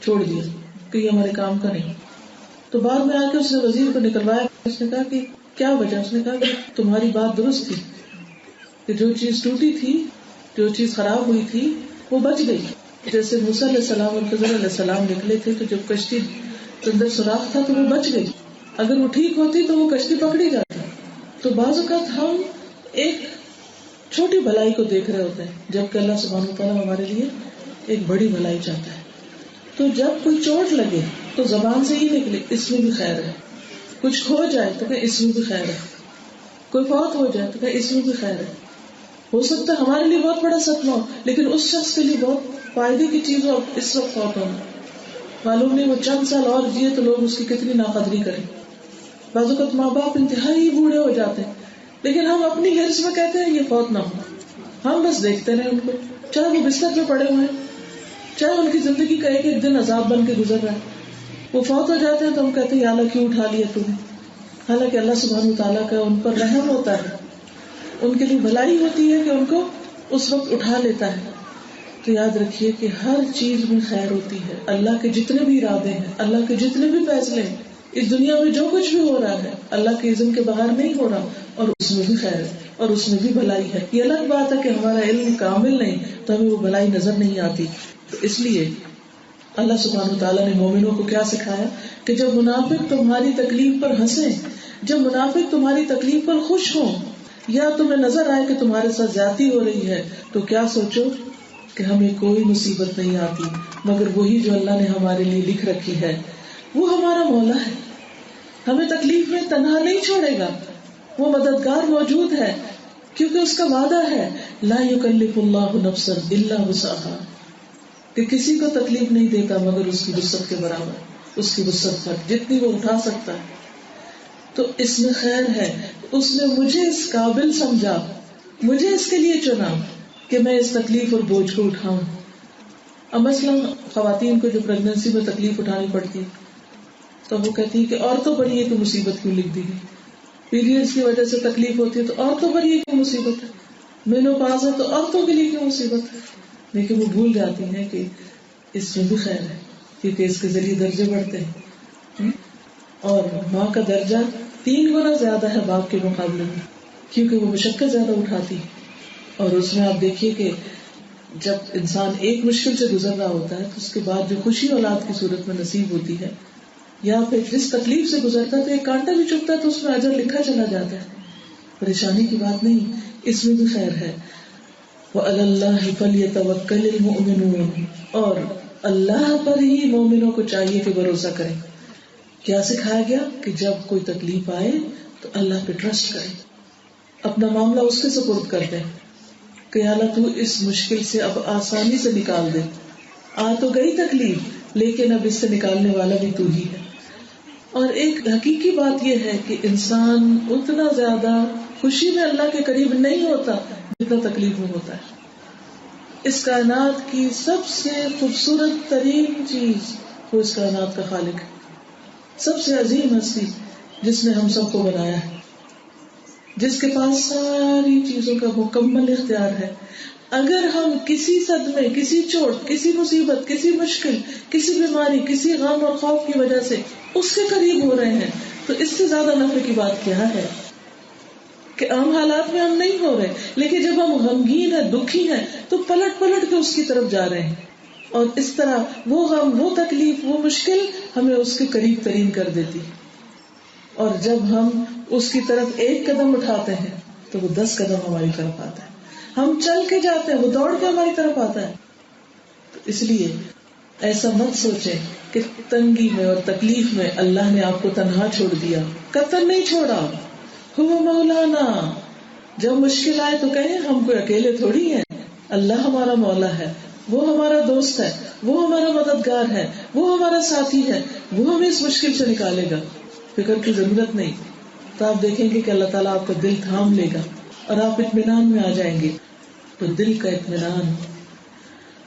چھوڑ دیا کہ یہ ہمارے کام کا نہیں. تو بعد میں آ کے اس نے وزیر کو نکلوایا. اس نے کہا کہ کیا وجہ؟ اس نے کہا کہ تمہاری بات درست تھی کہ جو چیز ٹوٹی تھی، جو چیز خراب ہوئی تھی وہ بچ گئی. جیسے موسیٰ علیہ السلام اور خضر علیہ السلام نکلے تھے تو جب کشتی کے اندر سوراخ تھا تو وہ بچ گئی. اگر وہ ٹھیک ہوتی تو وہ کشتی پکڑی جاتی. تو بعض اوقات ہم ایک چھوٹی بھلائی کو دیکھ رہے ہوتے ہیں جبکہ اللہ سبحانہ وتعالیٰ ہمارے لیے ایک بڑی بھلائی چاہتا ہے. تو جب کوئی چوٹ لگے تو زبان سے ہی نکلے اس میں بھی خیر ہے. کچھ کھو جائے تو کہ اس میں بھی خیر ہے. کوئی فوت ہو جائے تو کہ اس میں بھی خیر ہے. ہو سکتا ہے ہمارے لیے بہت بڑا صدمہ ہو، لیکن اس شخص کے لیے بہت فائدے کی چیز ہو اس وقت فوت ہونا. معلوم نہیں وہ چند سال اور جیے تو لوگ اس کی کتنی ناقدری کریں. بعض اوقات ماں باپ انتہائی بوڑھے ہو جاتے ہیں لیکن ہم اپنی حرص میں کہتے ہیں یہ فوت نہ ہو. ہم بس دیکھتے رہے ان کو، چاہے وہ بستر پہ پڑے ہوئے ہیں، چاہے ان کی زندگی کا ایک ایک دن عذاب بن کے گزر رہا ہے. وہ فوت ہو جاتے ہیں تو ہم کہتے ہیں یا اللہ کیوں اٹھا لیا تم نے. حالانکہ اللہ سبحانہ وتعالیٰ کا ان پر رحم ہوتا ہے، ان کے لیے بھلائی ہوتی ہے کہ ان کو اس وقت اٹھا لیتا ہے. تو یاد رکھیے کہ ہر چیز میں خیر ہوتی ہے. اللہ کے جتنے بھی ارادے ہیں، اللہ کے جتنے بھی فیصلے ہیں، اس دنیا میں جو کچھ بھی ہو رہا ہے اللہ کے اذن کے بغیر نہیں ہو رہا، اور اس میں بھی خیر ہے اور اس میں بھی بھلائی ہے. یہ الگ بات ہے کہ ہمارا علم کامل نہیں تو ہمیں وہ بھلائی نظر نہیں آتی. تو اس لیے اللہ سبحانہ وتعالیٰ نے مومنوں کو کیا سکھایا کہ جب منافق تمہاری تکلیف پر ہنسیں، جب منافق تمہاری تکلیف پر خوش ہوں، یا تمہیں نظر آئے کہ تمہارے ساتھ زیادتی ہو رہی ہے، تو کیا سوچو کہ ہمیں کوئی مصیبت نہیں آتی مگر وہی جو اللہ نے ہمارے لیے لکھ رکھی ہے. وہ ہمارا مولا ہے، ہمیں تکلیف میں تنہا نہیں چھوڑے گا. وہ مددگار موجود ہے کیونکہ اس کا وعدہ ہے لا یکلف اللہ نفسا الا وسعها، کہ کسی کو تکلیف نہیں دیتا مگر اس کی وسعت کے برابر، اس کی وسعت پر جتنی وہ اٹھا سکتا ہے. تو اس میں خیر ہے. اس نے مجھے اس قابل سمجھا، مجھے اس کے لیے چنا کہ میں اس تکلیف اور بوجھ کو اٹھاؤں. اب مثلا خواتین کو جو پریگننسی میں تکلیف اٹھانی پڑتی تو وہ کہتی ہے کہ عورتوں پر یہ کہ مصیبت کیوں لکھ دی گئی. پیریڈز کی وجہ سے تکلیف ہوتی ہے تو عورتوں پر یہ کیوں مصیبت ہے. مینوپاز ہے تو عورتوں کے لیے کیوں مصیبت ہے. لیکن وہ بھول جاتی ہیں کہ اس میں بھی خیر ہے کیونکہ اس کے ذریعے درجے بڑھتے ہیں. اور ماں کا درجہ 3 گنا زیادہ ہے باپ کے مقابلے میں کیونکہ وہ مشقت زیادہ اٹھاتی. اور اس میں آپ دیکھیے کہ جب انسان ایک مشکل سے گزر رہا ہوتا ہے تو اس کے بعد جو خوشی اولاد کی صورت میں نصیب ہوتی ہے، یا پھر جس تکلیف سے گزرتا ہے تو ایک کانٹا بھی چبھتا ہے تو اس میں اجر لکھا چلا جاتا ہے. پریشانی کی بات نہیں، اس میں بھی خیر ہے. وَعَلَى اللَّهِ فَلْيَتَوَكَّلِ الْمُؤْمِنُونَ، اور اللہ پر ہی مومنوں کو چاہیے کہ بھروسہ کریں. کیا سکھایا گیا کہ جب کوئی تکلیف آئے تو اللہ پہ ٹرسٹ کریں، اپنا معاملہ اس کے سپرد کر دیں کہ اللہ تو اس مشکل سے اب آسانی سے نکال دے. آ تو گئی تکلیف لیکن اب اس سے نکالنے والا بھی تو ہی ہے. اور ایک حقیقی بات یہ ہے کہ انسان اتنا زیادہ خوشی میں اللہ کے قریب نہیں ہوتا جتنا تکلیف میں ہوتا ہے. اس کائنات کی سب سے خوبصورت ترین چیز وہ اس کائنات کا خالق ہے، سب سے عظیم ہستی جس نے ہم سب کو بنایا ہے، جس کے پاس ساری چیزوں کا مکمل اختیار ہے. اگر ہم کسی صدمے، کسی چوٹ، کسی مصیبت، کسی مشکل، کسی بیماری، کسی غم اور خوف کی وجہ سے اس کے قریب ہو رہے ہیں تو اس سے زیادہ نفع کی بات کیا ہے کہ عام حالات میں ہم نہیں ہو رہے، لیکن جب ہم غمگین ہیں، دکھی ہیں تو پلٹ پلٹ کے اس کی طرف جا رہے ہیں. اور اس طرح وہ غم، وہ تکلیف، وہ مشکل ہمیں اس کے قریب ترین کر دیتی. اور جب ہم اس کی طرف ایک قدم اٹھاتے ہیں تو وہ 10 قدم ہماری طرف آتا ہے. ہم چل کے جاتے ہیں، وہ دوڑ کے ہماری طرف آتا ہے. تو اس لیے ایسا مت سوچیں کہ تنگی میں اور تکلیف میں اللہ نے آپ کو تنہا چھوڑ دیا. قطعاً نہیں چھوڑا. ہو مولانا، جب مشکل آئے تو کہیں ہم کوئی اکیلے تھوڑی ہیں، اللہ ہمارا مولا ہے، وہ ہمارا دوست ہے، وہ ہمارا مددگار ہے، وہ ہمارا ساتھی ہے، وہ ہمیں اس مشکل سے نکالے گا. فکر کی ضرورت نہیں. تو آپ دیکھیں گے کہ اللہ تعالیٰ آپ کا دل تھام لے گا اور آپ اطمینان میں آ جائیں گے. تو دل کا اطمینان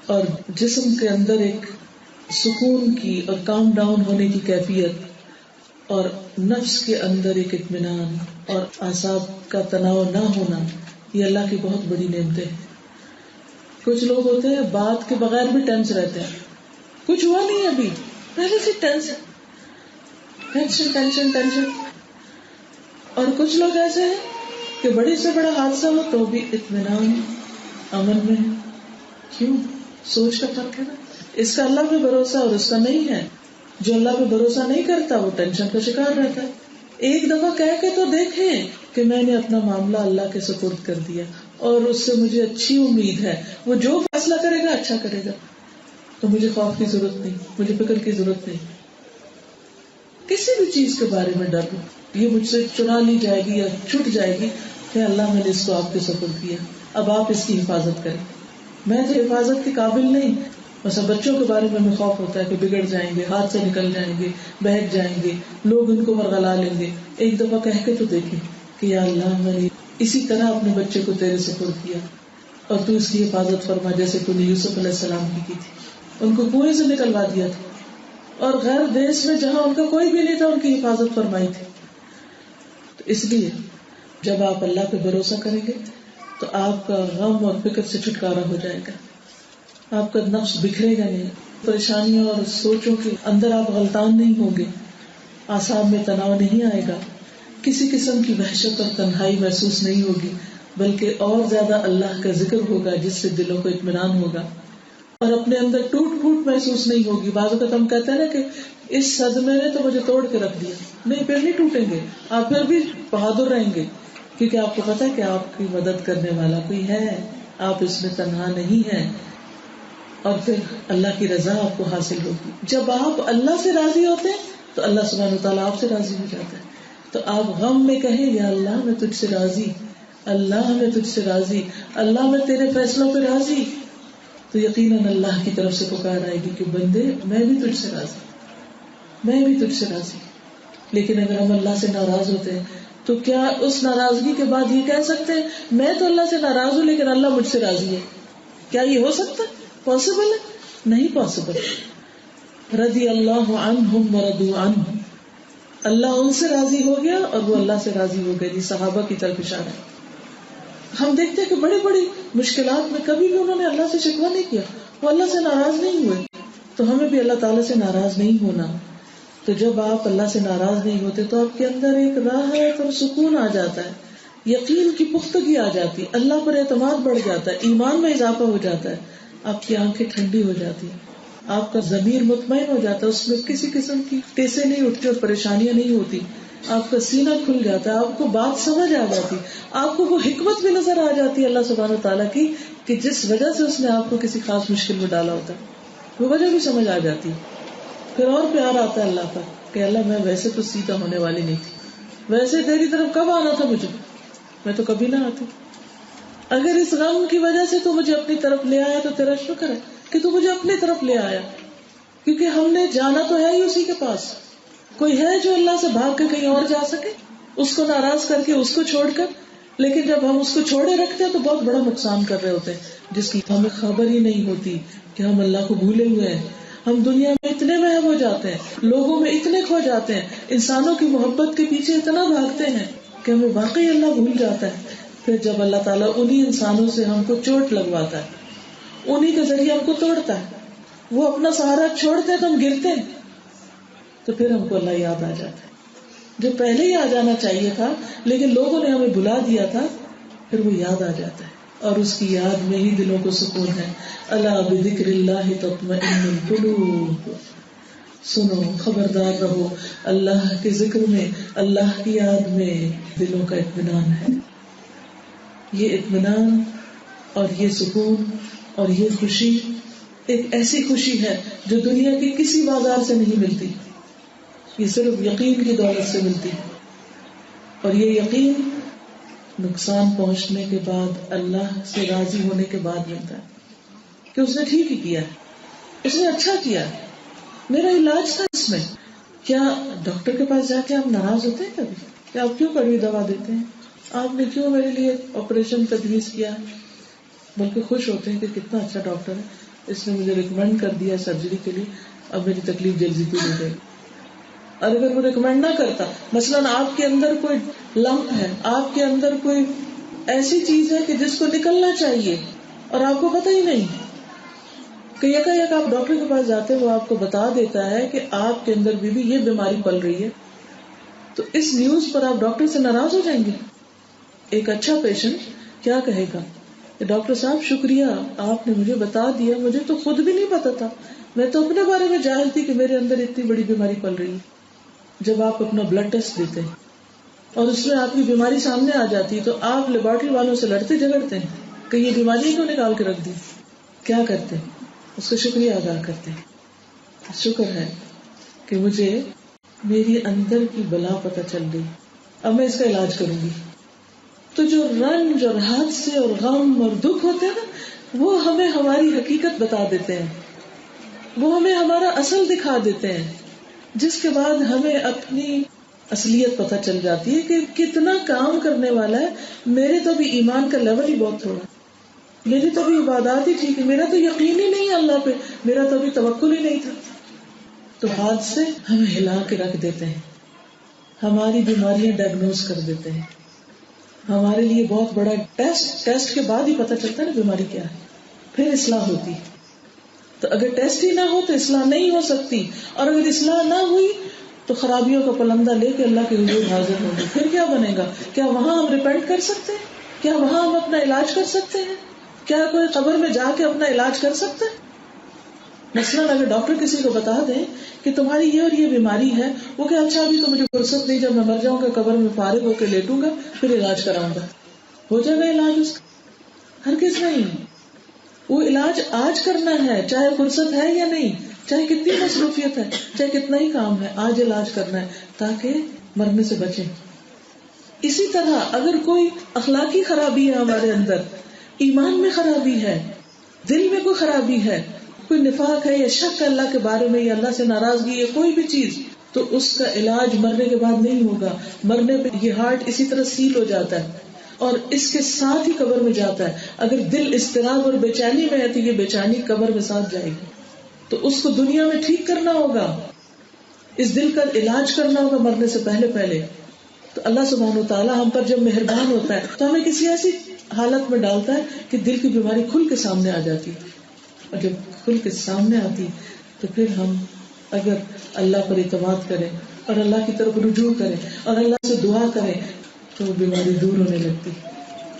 اور جسم کے اندر ایک سکون کی اور کام ڈاؤن ہونے کی کیفیت، اور نفس کے اندر ایک اطمینان اور اعصاب کا تناؤ نہ ہونا، یہ اللہ کی بہت بڑی نعمتیں ہیں. کچھ لوگ ہوتے ہیں بات کے بغیر بھی ٹینس رہتے ہیں، کچھ ہوا نہیں ابھی پہلے سے ٹینشن ٹینشن ٹینشن ٹینشن. اور کچھ لوگ ایسے ہیں کہ بڑے سے بڑا حادثہ ہو تو بھی اطمینان، امن میں. کیوں؟ سوچ کا فرق ہے نا. اس کا اللہ پہ بھروسہ اور اس کا نہیں ہے. جو اللہ پہ بھروسہ نہیں کرتا وہ ٹینشن کا شکار رہتا ہے. ایک دفعہ کہہ کے تو دیکھیں کہ میں نے اپنا معاملہ اللہ کے سپرد کر دیا اور اس سے مجھے اچھی امید ہے، وہ جو فیصلہ کرے گا اچھا کرے گا، تو مجھے خوف کی ضرورت نہیں، مجھے فکر کی ضرورت نہیں. کسی بھی چیز کے بارے میں ڈر یہ مجھ سے چرا لی جائے گی یا چھٹ جائے گی کہ اللہ میں نے اس کو آپ کے سپرد کیا، اب آپ اس کی حفاظت کریں. میں تو حفاظت کے قابل نہیں. بس بچوں کے بارے میں ہمیں خوف ہوتا ہے کہ بگڑ جائیں گے، ہاتھ سے نکل جائیں گے، بہک جائیں گے، لوگ ان کو ورغلا لیں گے. ایک دفعہ کہہ کے تو دیکھیں کہ یا اللہ میں نے اسی طرح اپنے بچے کو تیرے سپرد کیا اور تو اس کی حفاظت فرما جیسے تو نے یوسف علیہ السلام کی تھی. ان کو کنویں سے نکلوا دیا تھا اور غیر دیش میں جہاں ان کا کوئی بھی نہیں تھا ان کی حفاظت فرمائی تھی. تو اس لیے جب آپ اللہ پہ بھروسہ کریں گے تو آپ کا غم اور فکر سے چھٹکارا ہو جائے گا. آپ کا نفس بکھرے گا نہیں، پریشانیوں اور سوچوں کے اندر آپ غلطان نہیں ہوں گے، اعصاب میں تناؤ نہیں آئے گا، کسی قسم کی وحشت اور تنہائی محسوس نہیں ہوگی، بلکہ اور زیادہ اللہ کا ذکر ہوگا جس سے دلوں کو اطمینان ہوگا. اور اپنے اندر ٹوٹ پھوٹ محسوس نہیں ہوگی. بعض اوقات ہم کہتے ہیں نا کہ اس صدمے نے تو مجھے توڑ کے رکھ دیا. نہیں، پھر نہیں ٹوٹیں گے آپ، پھر بھی بہادر رہیں گے، کیونکہ آپ کو پتا ہے کہ آپ کی مدد کرنے والا کوئی ہے، آپ اس میں تنہا نہیں ہیں. اور پھر اللہ کی رضا آپ کو حاصل ہوگی. جب آپ اللہ سے راضی ہوتے ہیں تو اللہ سبحانہ وتعالیٰ آپ سے راضی ہو جاتا ہے. تو آپ غم میں کہیں یا اللہ میں تجھ سے راضی، اللہ میں تجھ سے راضی، اللہ میں تیرے فیصلوں پہ راضی، تو یقیناً اللہ کی طرف سے پکار آئے گی کہ بندے میں بھی تجھ سے راضی، میں بھی تجھ سے راضی. لیکن اگر ہم اللہ سے ناراض ہوتے ہیں تو کیا اس ناراضگی کے بعد یہ کہہ سکتے ہیں میں تو اللہ سے ناراض ہوں لیکن اللہ مجھ سے راضی ہے؟ کیا یہ ہو سکتا ہے؟ پاسبل ہے؟ نہیں پاسبل. رضی اللہ عنہم ورضوا عنہ، اللہ ان سے راضی ہو گیا اور وہ اللہ سے راضی ہو گئے. صحابہ کی طرف اشارہ ہے. ہم دیکھتے ہیں کہ بڑی بڑی مشکلات میں کبھی بھی انہوں نے اللہ سے شکوہ نہیں کیا، وہ اللہ سے ناراض نہیں ہوئے. تو ہمیں بھی اللہ تعالیٰ سے ناراض نہیں ہونا. تو جب آپ اللہ سے ناراض نہیں ہوتے تو آپ کے اندر ایک راحت اور سکون آ جاتا ہے، یقین کی پختگی آ جاتی، اللہ پر اعتماد بڑھ جاتا ہے، ایمان میں اضافہ ہو جاتا ہے، آپ کی آنکھیں ٹھنڈی ہو جاتی ہیں، آپ کا ضمیر مطمئن ہو جاتا ہے، اس میں کسی قسم کی ٹیسیں نہیں اٹھتی اور پریشانیاں نہیں ہوتی. آپ کا سینہ کھل جاتا ہے، آپ کو بات سمجھ آ جاتی، آپ کو وہ حکمت بھی نظر آ جاتی ہے اللہ سبحانہ تعالیٰ کی کہ جس وجہ سے اس نے آپ کو کسی خاص مشکل میں ڈالا ہوتا ہے، وہ وجہ بھی سمجھ آ جاتی. پھر اور پیار آتا ہے اللہ کا کہ اللہ میں ویسے تو سیدھا ہونے والی نہیں تھی، ویسے تیری طرف کب آنا تھا مجھے، میں تو کبھی نہ آتی. اگر اس غم کی وجہ سے تو مجھے اپنی طرف لے آیا تو تیرا شکر ہے کہ تو مجھے اپنی طرف لے آیا، کیونکہ ہم نے جانا تو ہے ہی اسی کے پاس. کوئی ہے جو اللہ سے بھاگ کے کہیں اور جا سکے، اس کو ناراض کر کے، اس کو چھوڑ کر؟ لیکن جب ہم اس کو چھوڑے رکھتے ہیں تو بہت بڑا نقصان کر رہے ہوتے ہیں، جس کی ہمیں خبر ہی نہیں ہوتی کہ ہم اللہ کو بھولے ہوئے ہیں. ہم دنیا میں اتنے محو ہو جاتے ہیں، لوگوں میں اتنے کھو جاتے ہیں، انسانوں کی محبت کے پیچھے اتنا بھاگتے ہیں کہ ہمیں واقعی اللہ بھول جاتا ہے. پھر جب اللہ تعالیٰ انہی انسانوں سے ہم کو چوٹ لگواتا ہے، انہی کے ذریعے ہم کو توڑتا ہے، وہ اپنا سہارا چھوڑتے ہیں تو ہم گرتے ہیں، تو پھر ہم کو اللہ یاد آ جاتا ہے جو پہلے ہی آ جانا چاہیے تھا لیکن لوگوں نے ہمیں بلا دیا تھا. پھر وہ یاد آ جاتا ہے اور اس کی یاد میں ہی دلوں کو سکون ہے. الا بذکر اللہ تطمئن القلوب، سنو خبردار رہو، اللہ کے ذکر میں، اللہ کی یاد میں دلوں کا اطمینان ہے. یہ اطمینان اور یہ سکون اور یہ خوشی ایک ایسی خوشی ہے جو دنیا کی کسی بازار سے نہیں ملتی، یہ صرف یقین کی دولت سے ملتی ہے. اور یہ یقین نقصان پہنچنے کے بعد، اللہ سے راضی ہونے کے بعد ملتا ہے کہ اس نے ٹھیک ہی کیا ہے، اس نے اچھا کیا ہے، میرا علاج تھا اس میں. کیا ڈاکٹر کے پاس جا کے آپ ناراض ہوتے ہیں کبھی کہ آپ کیوں کڑوی دوا دیتے ہیں، آپ نے کیوں میرے لیے آپریشن تجویز کیا؟ بلکہ خوش ہوتے ہیں کہ کتنا اچھا ڈاکٹر ہے، اس نے مجھے ریکمینڈ کر دیا سرجری کے لیے، اب میری تکلیف جلدی پوری ہو گئی. اور اگر وہ ریکمینڈ نہ کرتا، مثلاً آپ کے اندر کوئی لمپ ہے، آپ کے اندر کوئی ایسی چیز ہے کہ جس کو نکلنا چاہیے اور آپ کو پتہ ہی نہیں، کہ یک آپ ڈاکٹر کے پاس جاتے ہیں، وہ آپ کو بتا دیتا ہے کہ آپ کے اندر بھی یہ بیماری پل رہی ہے، تو اس نیوز پر آپ ڈاکٹر سے ناراض ہو جائیں گے؟ ایک اچھا پیشنٹ کیا کہے گا کہ ڈاکٹر صاحب شکریہ، آپ نے مجھے بتا دیا، مجھے تو خود بھی نہیں پتا تھا، میں تو اپنے بارے میں جاہل تھی کہ میرے اندر اتنی بڑی بیماری پل رہی ہے. جب آپ اپنا بلڈ ٹیسٹ دیتے ہیں اور اس میں آپ کی بیماری سامنے آ جاتی تو آپ لیبارٹری والوں سے لڑتے جھگڑتے ہیں کہ یہ بیماری کیوں نکال کے رکھ دی؟ کیا کرتے ہیں؟ اس کا شکریہ ادا کرتے ہیں، شکر ہے کہ مجھے میری اندر کی بلا پتہ چل گئی، اب میں اس کا علاج کروں گی. تو جو رنج اور حادثے اور غم اور دکھ ہوتے ہیں نا، وہ ہمیں ہماری حقیقت بتا دیتے ہیں، وہ ہمیں ہمارا اصل دکھا دیتے ہیں، جس کے بعد ہمیں اپنی اصلیت پتہ چل جاتی ہے کہ کتنا کام کرنے والا ہے. میرے تو بھی ایمان کا لیول ہی بہت تھوڑا، میری تو بھی عبادات ہی ٹھیک ہے، میرا تو یقین ہی نہیں ہے اللہ پہ، میرا تو بھی توکل ہی نہیں تھا. تو ہاتھ سے ہمیں ہلا کے رکھ دیتے ہیں، ہماری بیماریاں ڈائگنوز کر دیتے ہیں. ہمارے لیے بہت بڑا ٹیسٹ کے بعد ہی پتہ چلتا ہے نا بیماری کیا ہے، پھر اصلاح ہوتی. تو اگر ٹیسٹ ہی نہ ہو تو اصلاح نہیں ہو سکتی، اور اگر اصلاح نہ ہوئی تو خرابیوں کا پلندہ لے کے اللہ کے حضور حاضر ہوں گے. پھر کیا بنے گا؟ کیا وہاں ہم ریپینٹ کر سکتے ہیں؟ کیا وہاں ہم اپنا علاج کر سکتے ہیں؟ کیا کوئی قبر میں جا کے اپنا علاج کر سکتے ہیں؟ مثلاً اگر ڈاکٹر کسی کو بتا دیں کہ تمہاری یہ اور یہ بیماری ہے، وہ کہ اچھا ابھی تو مجھے فرصت نہیں، جب میں مر جاؤں گا قبر میں فارغ ہو کے لیٹوں گا پھر علاج کراؤں گا، ہو جائے گا علاج اس کا؟ ہرگز نہیں. وہ علاج آج کرنا ہے، چاہے فرصت ہے یا نہیں، چاہے کتنی مصروفیت ہے، چاہے کتنا ہی کام ہے، آج علاج کرنا ہے تاکہ مرنے سے بچیں. اسی طرح اگر کوئی اخلاقی خرابی ہے ہمارے اندر، ایمان میں خرابی ہے، دل میں کوئی خرابی ہے، کوئی نفاق ہے یا شک ہے اللہ کے بارے میں یا اللہ سے ناراضگی یا کوئی بھی چیز، تو اس کا علاج مرنے کے بعد نہیں ہوگا. مرنے پہ یہ ہارٹ اسی طرح سیل ہو جاتا ہے اور اس کے ساتھ ہی قبر میں جاتا ہے. اگر دل اضطراب اور بے چینی میں ہے تو یہ بے چینی قبر میں ساتھ جائے گی. تو اس کو دنیا میں ٹھیک کرنا ہوگا، اس دل کا علاج کرنا ہوگا مرنے سے پہلے. تو اللہ سبحانہ وتعالیٰ ہم پر جب مہربان ہوتا ہے تو ہمیں کسی ایسی حالت میں ڈالتا ہے کہ دل کی بیماری کھل کے سامنے آ جاتی، اور جب کھل کے سامنے آتی تو پھر ہم اگر اللہ پر اعتماد کریں اور اللہ کی طرف رجوع کریں اور اللہ سے دعا کریں تو وہ بیماری دور ہونے لگتی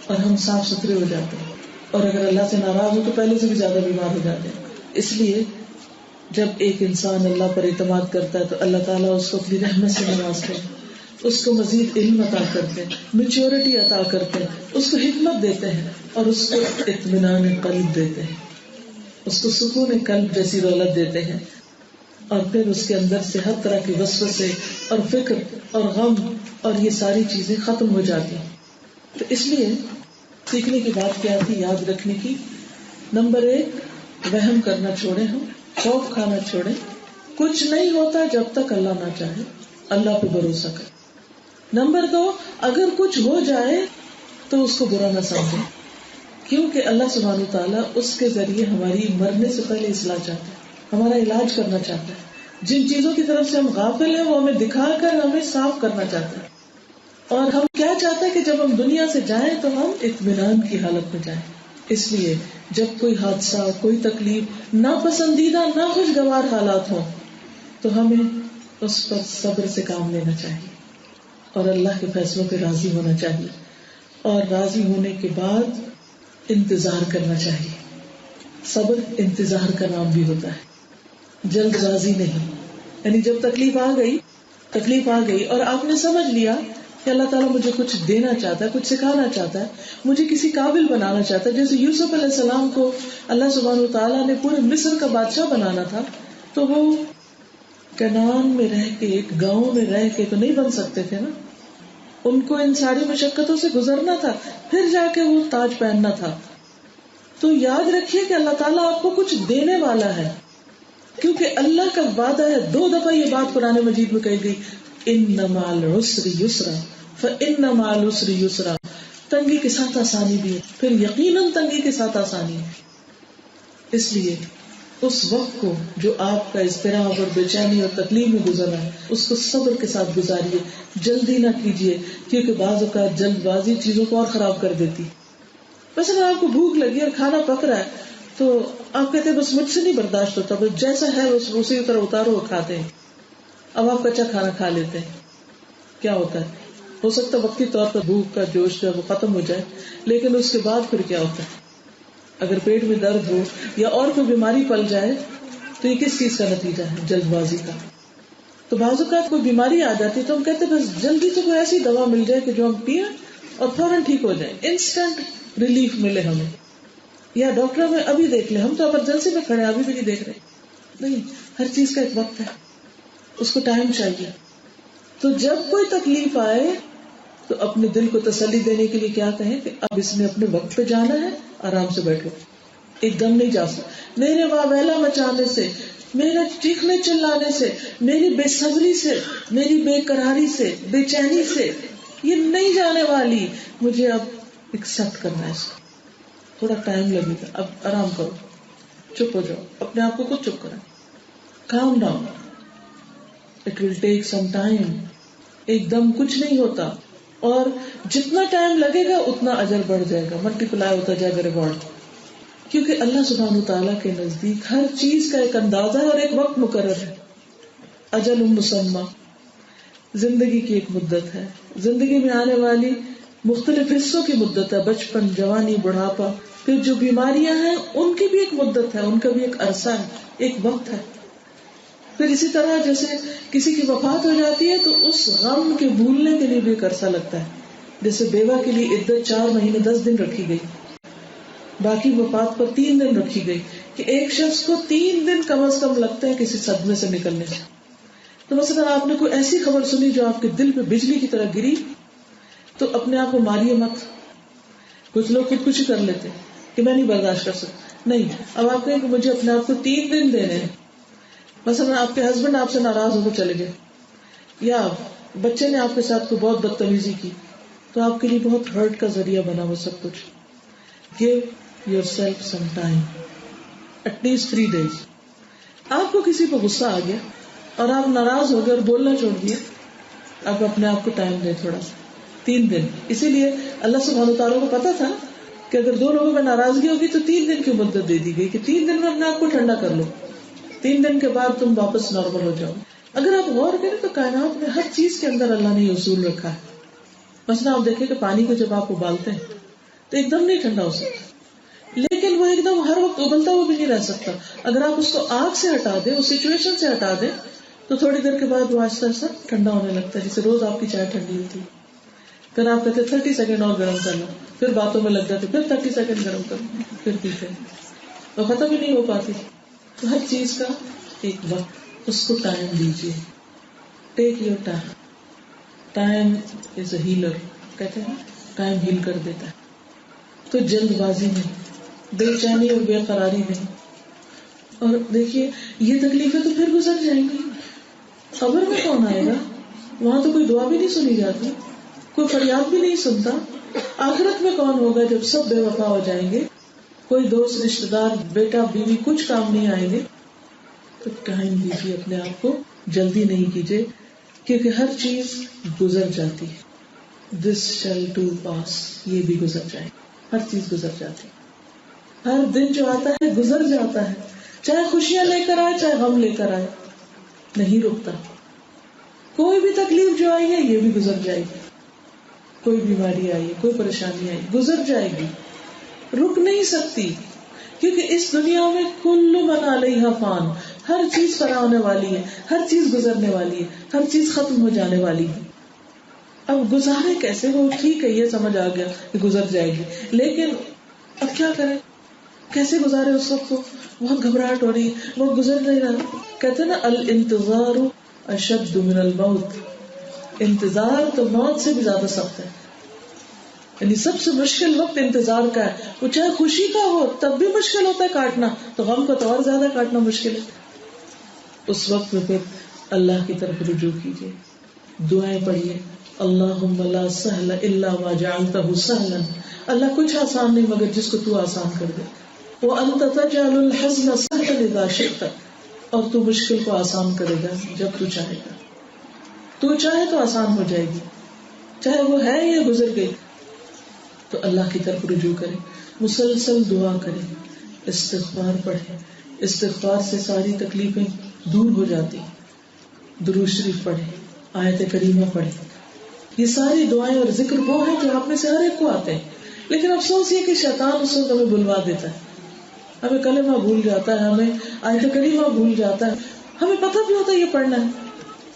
اور ہم صاف ستھرے ہو جاتے ہیں. اور اگر اللہ سے ناراض ہو تو پہلے سے بھی زیادہ بیمار ہو جاتے ہیں. اس لیے جب ایک انسان اللہ پر اعتماد کرتا ہے تو اللہ تعالیٰ اس کو اپنی رحمت سے نوازتے ہیں، اس کو مزید علم عطا کرتے ہیں، میچورٹی عطا کرتے ہیں، اس کو حکمت دیتے ہیں اور اس کو اطمینان قلب دیتے ہیں، اس کو سکون قلب جیسی دولت دیتے ہیں، اور پھر اس کے اندر سے ہر طرح کے وسوسے اور فکر اور غم اور یہ ساری چیزیں ختم ہو جاتی ہیں. تو اس لیے سیکھنے کی بات کیا تھی، یاد رکھنے کی. نمبر 1، وہم کرنا چھوڑیں، ہم خوف کھانا چھوڑیں. کچھ نہیں ہوتا جب تک اللہ نہ چاہے، اللہ پہ بھروسہ کریں. نمبر 2، اگر کچھ ہو جائے تو اس کو برا نہ سمجھیں، کیونکہ اللہ سبحانہ وتعالیٰ اس کے ذریعے ہماری مرنے سے پہلے اصلاح چاہتا ہے، ہمارا علاج کرنا چاہتا ہے. جن چیزوں کی طرف سے ہم غافل ہیں وہ ہمیں دکھا کر ہمیں صاف کرنا چاہتا ہے. اور ہم کیا چاہتے ہیں کہ جب ہم دنیا سے جائیں تو ہم اطمینان کی حالت میں جائیں. اس لیے جب کوئی حادثہ، کوئی تکلیف، ناپسندیدہ، ناخوشگوار حالات ہوں تو ہمیں اس پر صبر سے کام لینا چاہیے اور اللہ کے فیصلوں پہ راضی ہونا چاہیے، اور راضی ہونے کے بعد انتظار کرنا چاہیے. صبر انتظار کا نام بھی ہوتا ہے، جلد بازی نہیں. یعنی جب تکلیف آ گئی اور آپ نے سمجھ لیا کہ اللہ تعالیٰ مجھے کچھ دینا چاہتا ہے، کچھ سکھانا چاہتا ہے، مجھے کسی قابل بنانا چاہتا ہے. جیسے یوسف علیہ السلام کو اللہ سبحانہ وتعالیٰ نے پورے مصر کا بادشاہ بنانا تھا، تو وہ کنعان میں رہ کے، ایک گاؤں میں رہ کے تو نہیں بن سکتے تھے نا. ان کو ان ساری مشقتوں سے گزرنا تھا، پھر جا کے وہ تاج پہننا تھا. تو یاد رکھیے کہ اللہ تعالیٰ آپ کو کچھ دینے والا ہے، کیونکہ اللہ کا وعدہ ہے. 2 دفعہ یہ بات قرآن مجید میں کہی گئی، ان مع العسر یسرا فان مع العسر یسرا. تنگی کے ساتھ آسانی بھی ہے، پھر یقیناً تنگی کے ساتھ آسانی ہے. اس لیے اس وقت کو جو آپ کا اضطراب اور بے چینی اور تکلیف میں گزرا ہے، اس کو صبر کے ساتھ گزاریے، جلدی نہ کیجیے، کیونکہ بعض اوقات جلد بازی چیزوں کو اور خراب کر دیتی. مثلا آپ کو بھوک لگی اور کھانا پک رہا ہے تو آپ کہتے ہیں بس مجھ سے نہیں برداشت ہوتا، بس جیسا ہے بس اسی طرح اتارو اور کھاتے ہیں. اب آپ کچا کھانا کھا لیتے ہیں، کیا ہوتا ہے؟ ہو سکتا ہے وقتی طور پر بھوک کا جوش جو ہے وہ ختم ہو جائے، لیکن اس کے بعد پھر کیا ہوتا ہے؟ اگر پیٹ میں درد ہو یا اور کوئی بیماری پل جائے تو یہ کس چیز کا نتیجہ ہے؟ جلد بازی کا. تو بعض اوقات کوئی بیماری آ جاتی ہے تو ہم کہتے ہیں بس جلدی سے کوئی ایسی دوا مل جائے کہ جو ہم پیئیں اور فوراً ٹھیک ہو جائے، انسٹنٹ ریلیف ملے ہمیں، یا ڈاکٹر ہمیں ابھی دیکھ لے. ہم تو ایمرجنسی میں کھڑے ابھی بھی نہیں دیکھ رہے. نہیں، ہر چیز کا ایک وقت ہے، اس کو ٹائم چاہیے. تو جب کوئی تکلیف آئے تو اپنے دل کو تسلی دینے کے لیے کیا کہیں کہ اب اس نے اپنے وقت پہ جانا ہے، آرام سے بیٹھو، ایک دم نہیں جا سکتا. میرے واویلا مچانے سے، میرے چیخنے چلانے سے، میری بے صبری سے، میری بے قراری سے، بے چینی سے یہ نہیں جانے والی. مجھے اب ایکسپٹ کرنا ہے اس کو. تھوڑا ٹائم لگے گا، اب آرام کرو، چپ ہو جاؤ، اپنے آپ کو خود چپ کریں، calm down. It will take some time. ایک دم کچھ نہیں ہوتا، اور جتنا ٹائم لگے گا اتنا اجر بڑھ جائے گا، ملٹی پلائی ہوتا جائے گا ریوارڈ. کیونکہ اللہ سبحانہ وتعالیٰ کے نزدیک ہر چیز کا ایک اندازہ ہے اور ایک وقت مقرر ہے. اجل مسمى، زندگی کی ایک مدت ہے، زندگی میں آنے والی مختلف حصوں کی مدت ہے، بچپن، جوانی، بڑھاپا. پھر جو بیماریاں ہیں ان کی بھی ایک مدت ہے، ان کا بھی ایک عرصہ ہے، ایک وقت ہے. پھر اسی طرح جیسے کسی کی وفات ہو جاتی ہے تو اس غم کے بھولنے کے لیے بھی ایک عرصہ لگتا ہے. جیسے بیوہ کے لیے عدت 4 مہینے 10 دن رکھی گئی، باقی وفات پر 3 دن رکھی گئی، کہ ایک شخص کو 3 دن کم از کم لگتے ہیں کسی صدمے سے نکلنے سے. تو مثلا آپ نے کوئی ایسی خبر سنی جو آپ کے دل پہ بجلی کی طرح گری، تو اپنے آپ کو ماریے مت. کچھ لوگ خودکشی کر لیتے کہ میں نہیں برداشت کر سکتا. نہیں، اب آپ کہیں کہ مجھے اپنے آپ کو 3 دن دینے ہیں. مثلا آپ کے ہسبینڈ آپ سے ناراض ہو کے چلے گئے، یا بچے نے آپ کے ساتھ کوئی بہت بدتمیزی کی، تو آپ کے لیے بہت ہرٹ کا ذریعہ بنا وہ سب کچھ. Give yourself some time, at least 3 days. آپ کو کسی پہ غصہ آ گیا اور آپ ناراض ہو گئے اور بولنا چھوڑ دیا، اب اپنے آپ کو ٹائم دیں تھوڑا سا، 3 دن. اسی لیے اللہ سبحانہ وتعالیٰ کو پتا تھا کہ اگر 2 لوگوں میں ناراضگی ہوگی تو 3 دن کی مدت دے دی گئی کہ 3 دن میں اپنے آپ کو ٹھنڈا کر لو، 3 دن کے بعد تم واپس نارمل ہو جاؤ. اگر آپ غور کریں تو کائنات میں ہر چیز کے اندر اللہ نے یہ اصول رکھا ہے. مثلا آپ دیکھیں کہ پانی کو جب آپ ابالتے ہیں تو ایک دم نہیں ٹھنڈا ہو سکتا، لیکن وہ ایک دم ہر وقت ابلتا ہوا بھی نہیں رہ سکتا. اگر آپ اس کو آگ سے ہٹا دیں، اس سچویشن سے ہٹا دیں، تو تھوڑی دیر کے بعد وہ آہستہ آہستہ ٹھنڈا ہونے لگتا ہے، جیسے روز آپ کی چائے ٹھنڈی ہوتی ہے. پھر آپ کہتے 30 سیکنڈ اور گرم کر لو، پھر باتوں میں لگ جاتے، پھر 30 سیکنڈ گرم کرو، پھر پیتے، وہ ختم ہی نہیں ہو پاتی. تو ہر چیز کا ایک وقت، اس کو ٹائم دیجیے. Take your time. Time is a healer, کہتے ہیں ٹائم ہیل کر دیتا ہے. تو جلد بازی نہیں، بے چینی اور بے قراری نہیں. اور دیکھیے یہ تکلیفیں تو پھر گزر جائیں گی. قبر میں کون آئے گا؟ وہاں تو کوئی دعا بھی نہیں سنی جاتی، کوئی فریاد بھی نہیں سنتا. آخرت میں کون ہوگا جب سب بے وفا ہو جائیں گے، کوئی دوست رشتے دار بیٹا بیوی کچھ کام نہیں آئیں گے. تو ٹائم دیجیے اپنے آپ کو، جلدی نہیں کیجیے، کیونکہ ہر چیز گزر جاتی ہے. دس شیل ٹو پاس، یہ بھی گزر جائے، ہر چیز گزر جاتی. ہر دن جو آتا ہے گزر جاتا ہے، چاہے خوشیاں لے کر آئے چاہے غم لے کر آئے، نہیں رکتا. کوئی بھی تکلیف جو آئی ہے یہ بھی گزر جائے گی. کوئی بیماری آئی ہے، کوئی پریشانی آئی، گزر جائے گی، رک نہیں سکتی. کیونکہ اس دنیا میں کل من علیہا فان، ہر چیز فنا ہونے والی ہے، ہر چیز گزرنے والی ہے، ہر چیز ختم ہو جانے والی ہے. اب گزارے کیسے؟ وہ ٹھیک ہے یہ سمجھ آ گیا کہ گزر جائے گی، لیکن اب کیا کریں؟ کیسے گزارے اس وقت کو؟ بہت گھبراہٹ ہو رہی ہے، وہ گزر نہیں رہا. کہتے ہیں نا الانتظار اشد من الموت، انتظار تو موت سے بھی زیادہ سخت ہے. یعنی سب سے مشکل وقت انتظار کا ہے. وہ چاہے خوشی کا ہو تب بھی مشکل ہوتا ہے کاٹنا، تو غم کا تو اور زیادہ کاٹنا مشکل ہے. اس وقت میں پھر اللہ کی طرف رجوع کیجیے، دعائیں پڑھیے. اللہم لا سہل الا ما جعلتہ سہلا، اللہ کچھ آسان نہیں مگر جس کو تو آسان کر دے. وانت تجعل الحزن سہلا اذا شئت، اور تو مشکل کو آسان کرے گا جب تو چاہے گا. تو چاہے تو آسان ہو جائے گی، چاہے وہ ہے یا گزر گئی. تو اللہ کی طرف رجوع کریں، مسلسل دعا کریں، استغفار پڑھیں. استغفار سے ساری تکلیفیں دور ہو جاتی. درود شریف پڑھیں، آیت کریمہ پڑھیں. یہ ساری دعائیں اور ذکر وہ ہیں جو آپ میں سے ہر ایک کو آتے ہیں. لیکن افسوس یہ کہ شیطان اس وقت ہمیں بلوا دیتا ہے، ہمیں کلمہ بھول جاتا ہے، ہمیں آیت کریمہ بھول جاتا ہے. ہمیں پتہ بھی ہوتا ہے یہ پڑھنا ہے،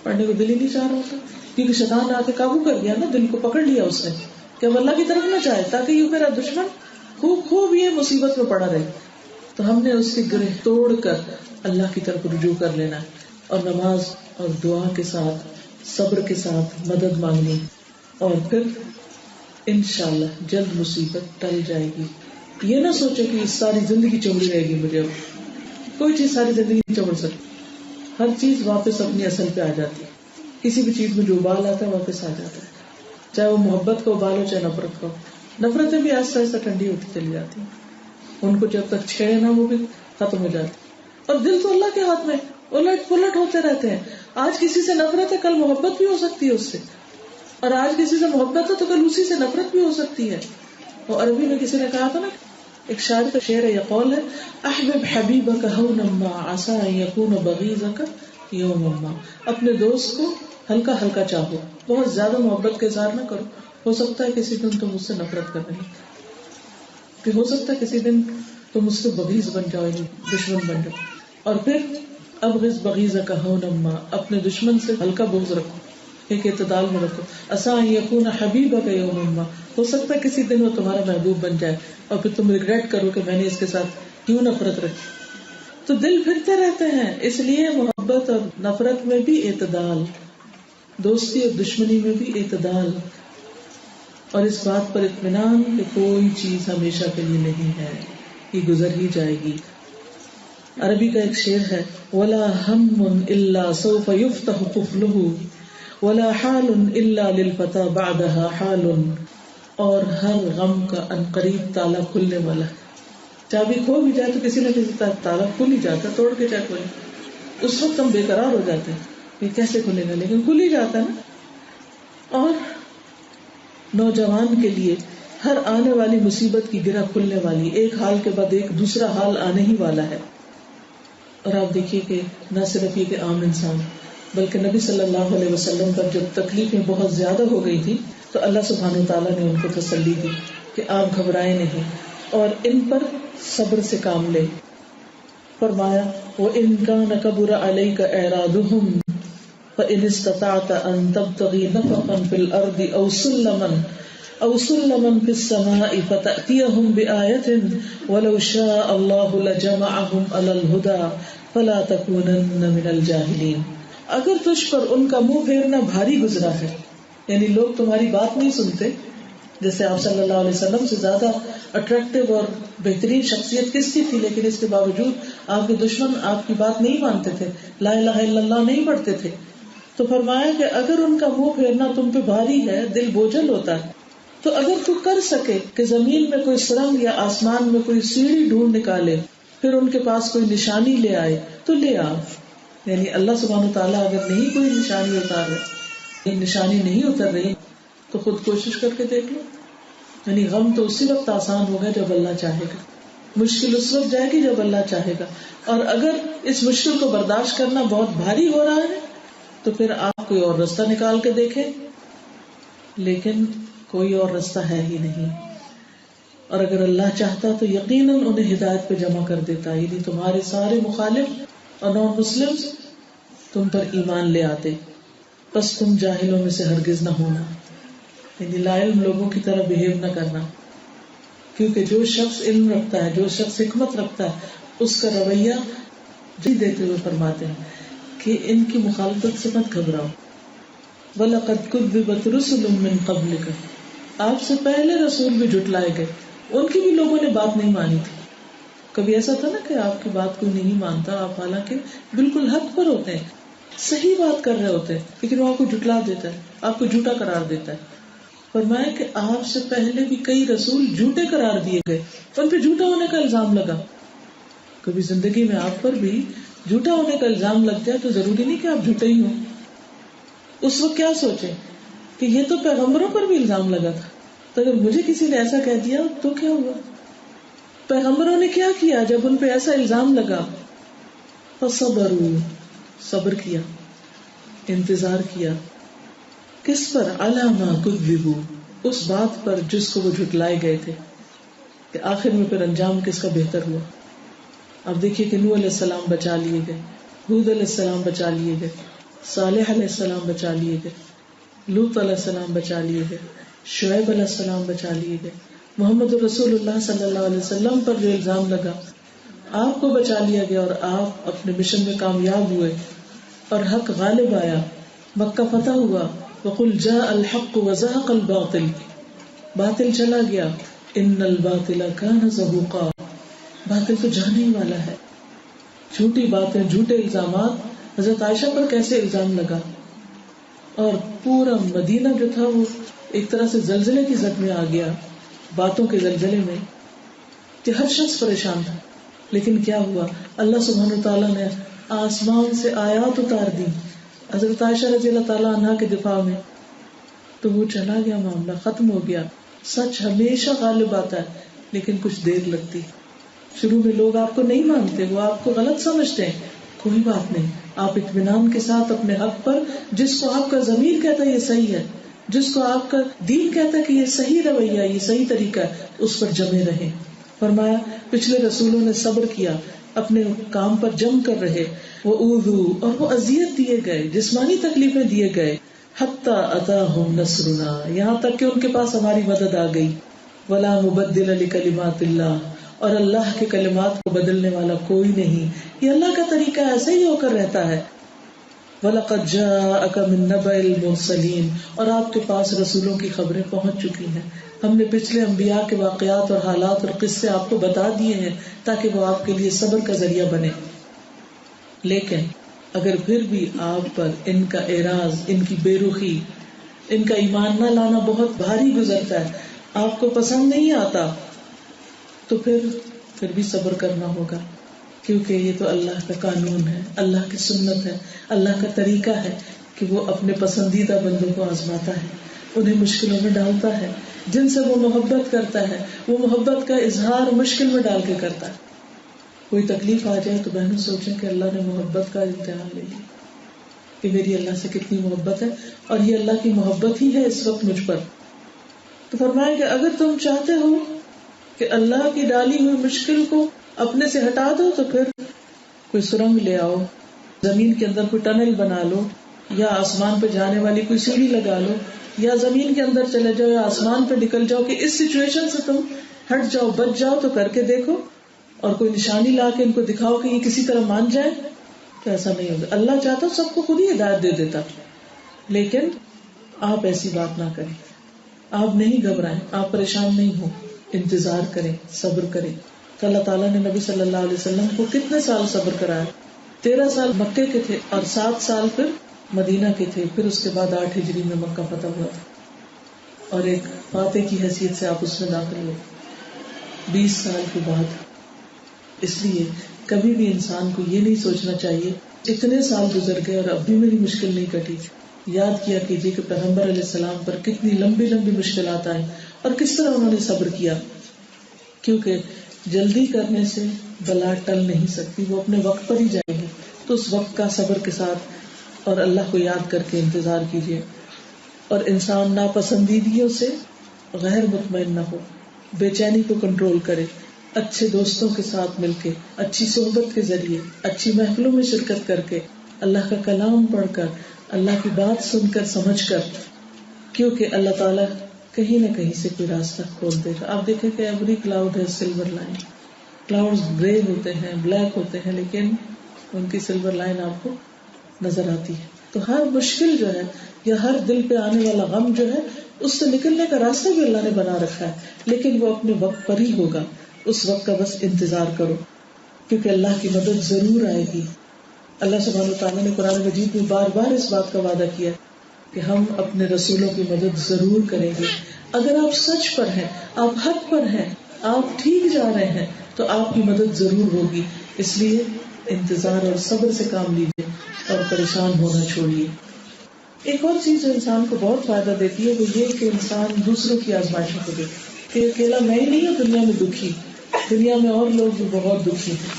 پڑھنے کو دل ہی نہیں چاہ رہا ہوتا، کیونکہ شیطان آ کے قابو کر گیا نا، دل کو پکڑ لیا اس نے کہ اب اللہ کی طرف نہ جائے، تاکہ یہ میرا دشمن خوب یہ مصیبت میں پڑا رہے. تو ہم نے اس کی گرہ توڑ کر اللہ کی طرف رجوع کر لینا ہے، اور نماز اور دعا کے ساتھ صبر کے ساتھ مدد مانگنی، اور پھر انشاءاللہ جلد مصیبت ٹل جائے گی. یہ نہ سوچے کہ ساری زندگی چمڑی رہے گی مجھے. کوئی چیز ساری زندگی نہیں چمڑ سکتی، ہر چیز واپس اپنی اصل پہ آ جاتی ہے. کسی بھی چیز میں جو ابال آتا ہے واپس آ جاتا ہے، چاہے وہ محبت کا ابال ہو چاہے نفرت کا ہو. نفرتیں بھی آہستہ آہستہ ٹھنڈی ہوتی چلی جاتی ہیں، ان کو جب تک چھیڑے نہ وہ بھی ختم ہو جاتی. اور دل تو اللہ کے ہاتھ میں الٹ پلٹ ہوتے رہتے ہیں. آج کسی سے نفرت ہے، کل محبت بھی ہو سکتی ہے اس سے، اور آج کسی سے محبت ہے تو کل اسی سے نفرت بھی ہو سکتی ہے. اور عربی میں کسی نے کہا تھا نا، ایک شاعر کا شعر ہے یا قول ہے، احبب حبیبک ہونا ما عسى ان یکون بغیضک یوما ما. اپنے دوست کو ہلکا ہلکا چاہو، بہت زیادہ محبت کا اظہار نہ کرو. ہو سکتا ہے کسی دن تم مجھ سے نفرت کر رہے، کہ ہو سکتا ہے کسی دن تم مجھ سے بغیض بن جاؤ، دشمن بن جاؤ. اور پھر ابغض بغیضک ہونا ما، اپنے دشمن سے ہلکا بغض رکھو، ایک اعتدال میں رکھو. عسى ان یکون حبیبک یوما ما، ہو سکتا ہے کسی دن وہ تمہارا محبوب بن جائے، اور پھر تم ریگریٹ کرو کہ میں نے اس کے ساتھ کیوں نفرت رکھی. تو دل پھرتے رہتے ہیں، اس لیے محبت اور نفرت میں بھی اعتدال، دوستی اور دشمنی میں بھی اعتدال، اور اس بات پر اطمینان کہ کوئی چیز ہمیشہ کے لیے نہیں ہے، یہ گزر ہی جائے گی. عربی کا ایک شعر ہے، وَلَا هَمٌّ إِلَّا سَوْفَ يُفْتَحُ قُفْلُهُ وَلَا حَالٌ إِلَّا لِلْفَتَى بَعْدَهَا حَالٌ، اور ہر غم کا عنقریب تالا کھلنے والا. چابی کھو بھی جائے تو کسی نہ کسی تالا کھل ہی جاتا، توڑ کے چاہے کھولے. اس وقت ہم بے قرار ہو جاتے ہیں یہ کیسے کھلے گا، لیکن کھل ہی جاتا ہے نا. اور نوجوان کے لیے ہر آنے والی مصیبت کی گرہ کھلنے والی، ایک حال کے بعد ایک دوسرا حال آنے ہی والا ہے. اور آپ دیکھیے کہ نہ صرف یہ کہ عام انسان، بلکہ نبی صلی اللہ علیہ وسلم پر جب تکلیفیں بہت زیادہ ہو گئی تھی تو اللہ سبحانہ وتعالیٰ نے ان کو تسلی دی کہ آپ گھبرائے نہیں اور ان پر صبر سے کام لے. فرمایا وَإِن كَانَ كَبُرَ عَلَيْكَ إِعْرَاضُهُمْ فإن استطعت أن تبتغي نفقا في الأرض أو سلما في السماء فتأتيهم بآية ولو شاء الله لجمعهم على الهدى فلا تكونن من الجاهلين. اگر تجھ پر ان کا منہ پھیرنا بھاری گزرا ہے، یعنی لوگ تمہاری بات نہیں سنتے، جیسے آپ صلی اللہ علیہ وسلم سے زیادہ اٹریکٹیو اور بہترین شخصیت کس کی تھی، لیکن اس کے باوجود آپ کے دشمن آپ کی بات نہیں مانتے تھے، لا الہ الا اللہ نہیں پڑھتے تھے. تو فرمایا کہ اگر ان کا منہ پھیرنا تم پہ بھاری ہے، دل بوجھل ہوتا ہے، تو اگر تو کر سکے کہ زمین میں کوئی سرنگ یا آسمان میں کوئی سیڑھی ڈھونڈ نکالے، پھر ان کے پاس کوئی نشانی لے آئے تو لے آ. یعنی اللہ سبحانہ تعالیٰ اگر نہیں کوئی نشانی اتار رہے، نشانی نہیں اتر رہی، تو خود کوشش کر کے دیکھ لو. یعنی غم تو اسی وقت آسان ہوگا جب اللہ چاہے گا، مشکل اس وقت جائے گی جب اللہ چاہے گا. اور اگر اس مشکل کو برداشت کرنا بہت بھاری ہو رہا ہے تو پھر آپ کوئی اور راستہ نکال کے دیکھیں، لیکن کوئی اور راستہ ہے ہی نہیں. اور اگر اللہ چاہتا تو یقیناً انہیں ہدایت پہ جمع کر دیتا، یعنی تمہارے سارے مخالف اور نان مسلم تم پر ایمان لے آتے. بس تم جاہلوں میں سے ہرگز نہ ہونا، یعنی لا علم لوگوں کی طرح بہیو نہ کرنا، کیونکہ جو شخص علم رکھتا ہے، جو شخص حکمت رکھتا ہے، اس کا رویہ جی دیتے ہوئے فرماتے ہیں کہ ان کی مخالفت سے مت گھبراؤ. وَلَقَدْ كُذِّبَتْ رُسُلٌ مِّن قَبْلِكَ، آپ سے پہلے رسول بھی جھٹلائے گئے، ان کی بھی لوگوں نے بات نہیں مانی تھی. کبھی ایسا تھا نا کہ آپ کی بات کوئی نہیں مانتا، آپ حالانکہ بالکل حق پر ہوتے ہیں، صحیح بات کر رہے ہوتے ہیں، لیکن وہ آپ کو جھٹلا دیتا ہے، آپ کو جھوٹا قرار دیتا ہے. فرمایا کہ آپ سے پہلے بھی کئی رسول جھوٹے قرار دیے گئے، ان پہ جھوٹا ہونے کا الزام لگا. کبھی زندگی میں آپ پر بھی جھوٹا ہونے کا الزام لگ جائے تو ضروری نہیں کہ آپ جھوٹے ہی ہوں. اس وقت کیا سوچیں کہ یہ تو پیغمبروں پر بھی الزام لگا تھا، تو اگر مجھے کسی نے ایسا کہہ دیا تو کیا ہوا؟ پیغمبروں نے کیا کیا جب ان پہ ایسا الزام لگا؟ فصبروا، صبر کیا، انتظار کیا. کس پر؟ علی ما کذبوا، اس بات پر جس کو وہ جھٹلائے گئے تھے. کہ آخر میں پھر انجام کس کا بہتر ہوا؟ اب دیکھیے کہ نوح علیہ السلام بچا لیے گئے، ہود علیہ السلام بچا لیے گئے، صالح علیہ السلام بچا لیے گئے، لوط علیہ السلام بچا لیے گئے، شعیب علیہ السلام بچا لیے گئے. محمد رسول اللہ صلی اللہ علیہ وسلم پر جو الزام لگا، آپ کو بچا لیا گیا اور آپ اپنے مشن میں کامیاب ہوئے اور حق غالب آیا، مکہ فتح ہوا. وقل جاء الحق وزهق الباطل، باطل چلا گیا، ان الباطل کان زہوقا، باطل تو جانے ہی والا ہے. جھوٹی باتیں، جھوٹے الزامات. حضرت عائشہ پر کیسے الزام لگا، اور پورا مدینہ جو تھا وہ ایک طرح سے زلزلے کی زد میں آ گیا، باتوں کے زلزلے میں، کہ ہر شخص پریشان تھا. لیکن کیا ہوا؟ اللہ سبحانہ تعالیٰ نے آسمان سے آیات اتار دی حضرت عائشہ رضی اللہ تعالیٰ عنہ کے دفاع میں، تو وہ چلا گیا، معاملہ ختم ہو گیا. سچ ہمیشہ غالب آتا ہے، لیکن کچھ دیر لگتی. شروع میں لوگ آپ کو نہیں مانتے، وہ آپ کو غلط سمجھتے ہیں، کوئی بات نہیں، آپ اطمینان کے ساتھ اپنے حق پر، جس کو آپ کا ضمیر کہتا ہے یہ صحیح ہے، جس کو آپ کا دین کہتا ہے کہ یہ صحیح رویہ، یہ صحیح طریقہ ہے، اس پر جمے رہیں. فرمایا پچھلے رسولوں نے صبر کیا، اپنے کام پر جم کر رہے. وہ اوذو، اور وہ اذیت دیے گئے، جسمانی تکلیفیں دیے گئے. حتی اتاہم نصرنا، یہاں تک کہ ان کے پاس ہماری مدد آ گئی. ولا مبدل لکلمات اللہ، اور اللہ کے کلمات کو بدلنے والا کوئی نہیں. یہ اللہ کا طریقہ ایسے ہی ہو کر رہتا ہے. وَلَقَدْ جَاءَكَ مِن نَّبَإِ الْمُرْسَلِينَ، اور آپ کے پاس رسولوں کی خبریں پہنچ چکی ہیں. ہم نے پچھلے انبیاء کے واقعات اور حالات اور قصے آپ کو بتا دیے ہیں تاکہ وہ آپ کے لیے صبر کا ذریعہ بنے. لیکن اگر پھر بھی آپ پر ان کا اعراض، ان کی بے رخی، ان کا ایمان نہ لانا بہت بھاری گزرتا ہے، آپ کو پسند نہیں آتا، تو پھر بھی صبر کرنا ہوگا، کیونکہ یہ تو اللہ کا قانون ہے، اللہ کی سنت ہے، اللہ کا طریقہ ہے کہ وہ اپنے پسندیدہ بندوں کو آزماتا ہے، انہیں مشکلوں میں ڈالتا ہے. جن سے وہ محبت کرتا ہے وہ محبت کا اظہار مشکل میں ڈال کے کرتا ہے. کوئی تکلیف آ جائے تو بہنوں سوچیں کہ اللہ نے محبت کا امتحان لے لیا کہ میری اللہ سے کتنی محبت ہے، اور یہ اللہ کی محبت ہی ہے اس وقت مجھ پر. تو فرمایا کہ اگر تم چاہتے ہو کہ اللہ کی ڈالی ہوئی مشکل کو اپنے سے ہٹا دو تو پھر کوئی سرنگ لے آؤ، زمین کے اندر کوئی ٹنل بنا لو، یا آسمان پہ جانے والی کوئی سیڑھی لگا لو, یا زمین کے اندر چلے جاؤ, یا آسمان پہ نکل جاؤ کہ اس سچویشن سے تم ہٹ جاؤ, بچ جاؤ, تو کر کے دیکھو, اور کوئی نشانی لا کے ان کو دکھاؤ کہ یہ کسی طرح مان جائے, تو ایسا نہیں ہوگا. اللہ چاہتا سب کو خود ہی ہدایت دے دیتا, لیکن آپ ایسی بات نہ کریں, آپ نہیں گھبرائیں, آپ پریشان نہیں ہو, انتظار کریں, صبر کریں. تو اللہ تعالیٰ نے نبی صلی اللہ علیہ وسلم کو کتنے سال صبر کرایا؟ 13 سال مکے کے تھے اور 7 سال پھر مدینہ کے تھے. پھر اس کے بعد 8 ہجری میں مکہ فتح ہوا تھا, اور ایک فاتح کی حیثیت سے آپ اس میں داخل ہوئے 20 سال کے بعد. اس لیے کبھی بھی انسان کو یہ نہیں سوچنا چاہیے اتنے سال گزر گئے اور اب بھی میری مشکل نہیں کٹی. یاد کیا کیجیے کہ پیغمبر علیہ السلام پر کتنی لمبی لمبی مشکلات آئیں اور کس طرح انہوں نے صبر کیا, کیونکہ جلدی کرنے سے بلا ٹل نہیں سکتی, وہ اپنے وقت پر ہی جائے گی. تو اس وقت کا صبر کے ساتھ اور اللہ کو یاد کر کے انتظار کیجیے. اور انسان ناپسندیدگیوں سے غیر مطمئن نہ ہو, بے چینی کو کنٹرول کرے, اچھے دوستوں کے ساتھ مل کے, اچھی صحبت کے ذریعے, اچھی محفلوں میں شرکت کر کے, اللہ کا کلام پڑھ کر, اللہ کی بات سن کر, سمجھ کر, کیونکہ اللہ تعالیٰ کہیں نہ کہیں سے کوئی راستہ کھول دے گا. آپ دیکھیں کہ ایوری کلاؤڈ ہے سلور لائن. کلاؤڈ گرے ہوتے ہیں, بلیک ہوتے ہیں, لیکن ان کی سلور لائن آپ کو نظر آتی ہے. تو ہر مشکل جو ہے یا ہر دل پہ آنے والا غم جو ہے, اس سے نکلنے کا راستہ بھی اللہ نے بنا رکھا ہے, لیکن وہ اپنے وقت پر ہی ہوگا. اس وقت کا بس انتظار کرو, کیونکہ اللہ کی مدد ضرور آئے گی. اللہ سبحانہ وتعالیٰ نے قرآن مجید میں بار بار اس بات کا وعدہ کیا کہ ہم اپنے رسولوں کی مدد ضرور کریں گے. اگر آپ سچ پر ہیں, آپ حق پر ہیں, آپ ٹھیک جا رہے ہیں, تو آپ کی مدد ضرور ہوگی. اس لیے انتظار اور صبر سے کام لیجیے اور پریشان ہونا چھوڑیے. ایک اور چیز جو انسان کو بہت فائدہ دیتی ہے وہ یہ کہ انسان دوسروں کی آزمائشوں کو دیکھے کہ اکیلا میں ہی نہیں ہوں دنیا میں دکھی, دنیا میں اور لوگ بھی بہت دکھی ہیں.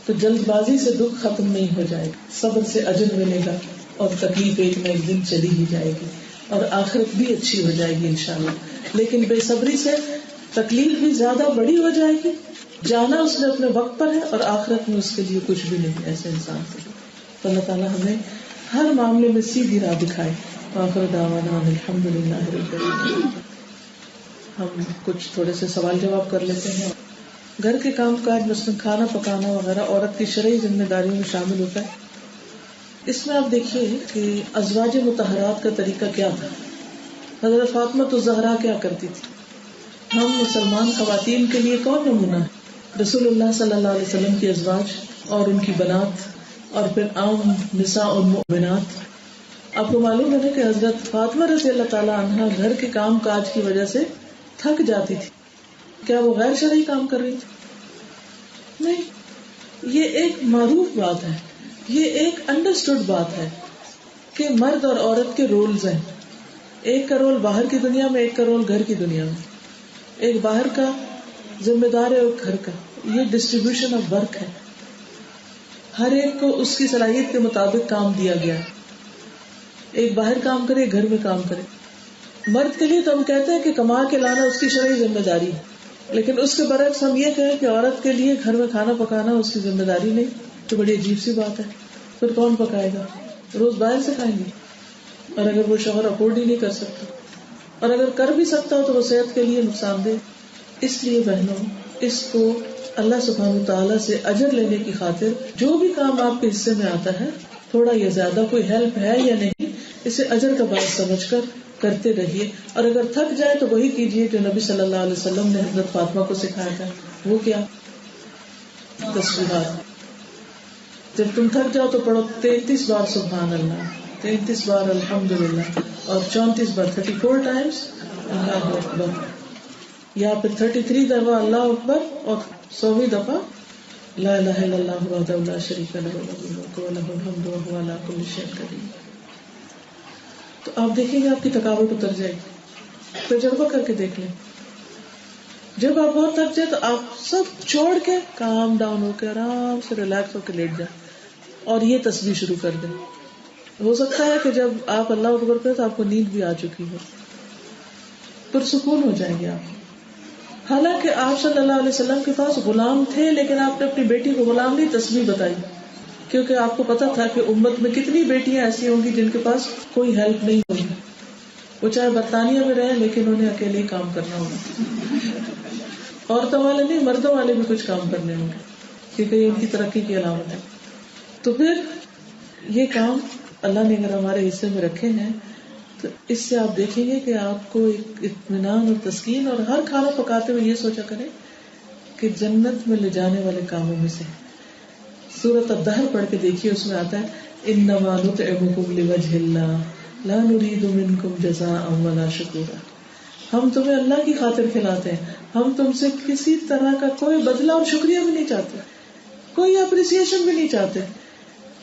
تو جلد بازی سے دکھ ختم نہیں ہو جائے گا, صبر سے اجر ملے گا, اور تکلیف ایک نہ ایک دن چلی ہی جائے گی, اور آخرت بھی اچھی ہو جائے گی انشاءاللہ. لیکن بے صبری سے تکلیف بھی زیادہ بڑی ہو جائے گی. جانا اس نے اپنے وقت پر ہے, اور آخرت میں اس کے لیے کچھ بھی نہیں ایسے انسان کے لیے. تو اللہ تعالیٰ ہمیں ہر معاملے میں سیدھی راہ دکھائے. آخر دعوانا الحمدللہ رب العالمین. ہم کچھ تھوڑے سے سوال جواب کر لیتے ہیں. گھر کے کام کاج مثلاً کھانا پکانا وغیرہ عورت کی شرعی ذمہ داریوں میں شامل ہوتا ہے. اس میں آپ دیکھیے کہ ازواج مطہرات کا طریقہ کیا تھا. حضرت فاطمہ الزہرا کیا کرتی تھی؟ ہم مسلمان خواتین کے لیے کون نمونہ ہے؟ رسول اللہ صلی اللہ علیہ وسلم کی ازواج اور ان کی بنات, اور پھر عام نساء المؤمنات. آپ کو معلوم ہے کہ حضرت فاطمہ رضی اللہ تعالی عنہا گھر کے کام کاج کی وجہ سے تھک جاتی تھی. کیا وہ غیر شرعی کام کر رہی تھی؟ نہیں. یہ ایک معروف بات ہے, یہ ایک انڈرسٹوڈ بات ہے کہ مرد اور عورت کے رولز ہیں. ایک کا رول باہر کی دنیا میں, ایک کا رول گھر کی دنیا میں. ایک باہر کا ذمہ دار ہے اور گھر کا. یہ ڈسٹریبیوشن آف ورک ہے. ہر ایک کو اس کی صلاحیت کے مطابق کام دیا گیا. ایک باہر کام کرے, گھر میں کام کرے. مرد کے لیے تو ہم کہتے ہیں کہ کما کے لانا اس کی شرعی ذمہ داری ہے, لیکن اس کے برعکس ہم یہ کہیں کہ عورت کے لیے گھر میں کھانا پکانا اس کی ذمہ داری نہیں. تو بڑی عجیب سی بات ہے. پھر کون پکائے گا؟ روز باہر سے کھائیں گے. اور اگر وہ شوہر افورڈ ہی نہیں کر سکتا, اور اگر کر بھی سکتا ہو تو وہ صحت کے لیے نقصان دہ. اس لیے بہنوں, اس کو اللہ سبحانہ تعالیٰ سے اجر لینے کی خاطر جو بھی کام آپ کے حصے میں آتا ہے, تھوڑا یا زیادہ, کوئی ہیلپ ہے یا نہیں, اسے اجر کا باعث سمجھ کر کرتے رہیے. اور اگر تھک جائے تو وہی کیجیے جو نبی صلی اللہ علیہ وسلم نے حضرت فاطمہ کو سکھایا تھا. وہ کیا؟ تسبیحات. جب تم تھک جاؤ تو پڑھو 33 بار سبحان اللہ, 33 بار الحمدللہ, اور 34 بار 34 times اللہ اکبر, یا پھر 33 دفعہ اللہ اکبر, اور 100ویں دفعہ لا الہ الا اللہ وحدہ لا شریک لہ لہ الملک و لہ الحمد وہو علی کل شیء قدیر. تو آپ دیکھیں گے آپ کی تھکاوٹ اتر جائے گی. تجربہ کر کے دیکھ لیں. جب آپ بہت تھک جائے تو آپ سب چھوڑ کے کام ڈاؤن ہو کے آرام سے ریلیکس ہو کے لیٹ جائیں اور یہ تسبیح شروع کر دیں. ہو سکتا ہے کہ جب آپ اللہ اکبر کریں تو آپ کو نیند بھی آ چکی ہو, پرسکون ہو جائیں گے آپ. حالانکہ آپ صلی اللہ علیہ وسلم کے پاس غلام تھے, لیکن آپ نے اپنی بیٹی کو غلام نہیں تسبیح بتائی. کیونکہ آپ کو پتا تھا کہ امت میں کتنی بیٹیاں ایسی ہوں گی جن کے پاس کوئی ہیلپ نہیں ہوگی. وہ چاہے برطانیہ میں رہے لیکن انہیں اکیلے ہی کام کرنا ہوگا. عورتوں والے نہیں، مردوں والے بھی کچھ کام کرنے ہوں گے کیونکہ یہ ان کی ترقی کی علامت ہے. تو پھر یہ کام اللہ نے اگر ہمارے حصے میں رکھے ہیں تو اس سے آپ دیکھیں گے کہ آپ کو ایک اطمینان اور تسکین، اور ہر کھانا پکاتے ہوئے یہ سوچا کریں کہ جنت میں لے جانے والے کاموں میں سے. سورۃ الدہر پڑھ کے دیکھیے، اس میں آتا ہے انما نطعمکم لوجہ اللہ لا نرید منکم جزاء ولا شکورا. ہم تمہیں اللہ کی خاطر کھلاتے ہیں، ہم تم سے کسی طرح کا کوئی بدلہ اور شکریہ بھی نہیں چاہتے، کوئی اپریسیشن بھی نہیں چاہتے.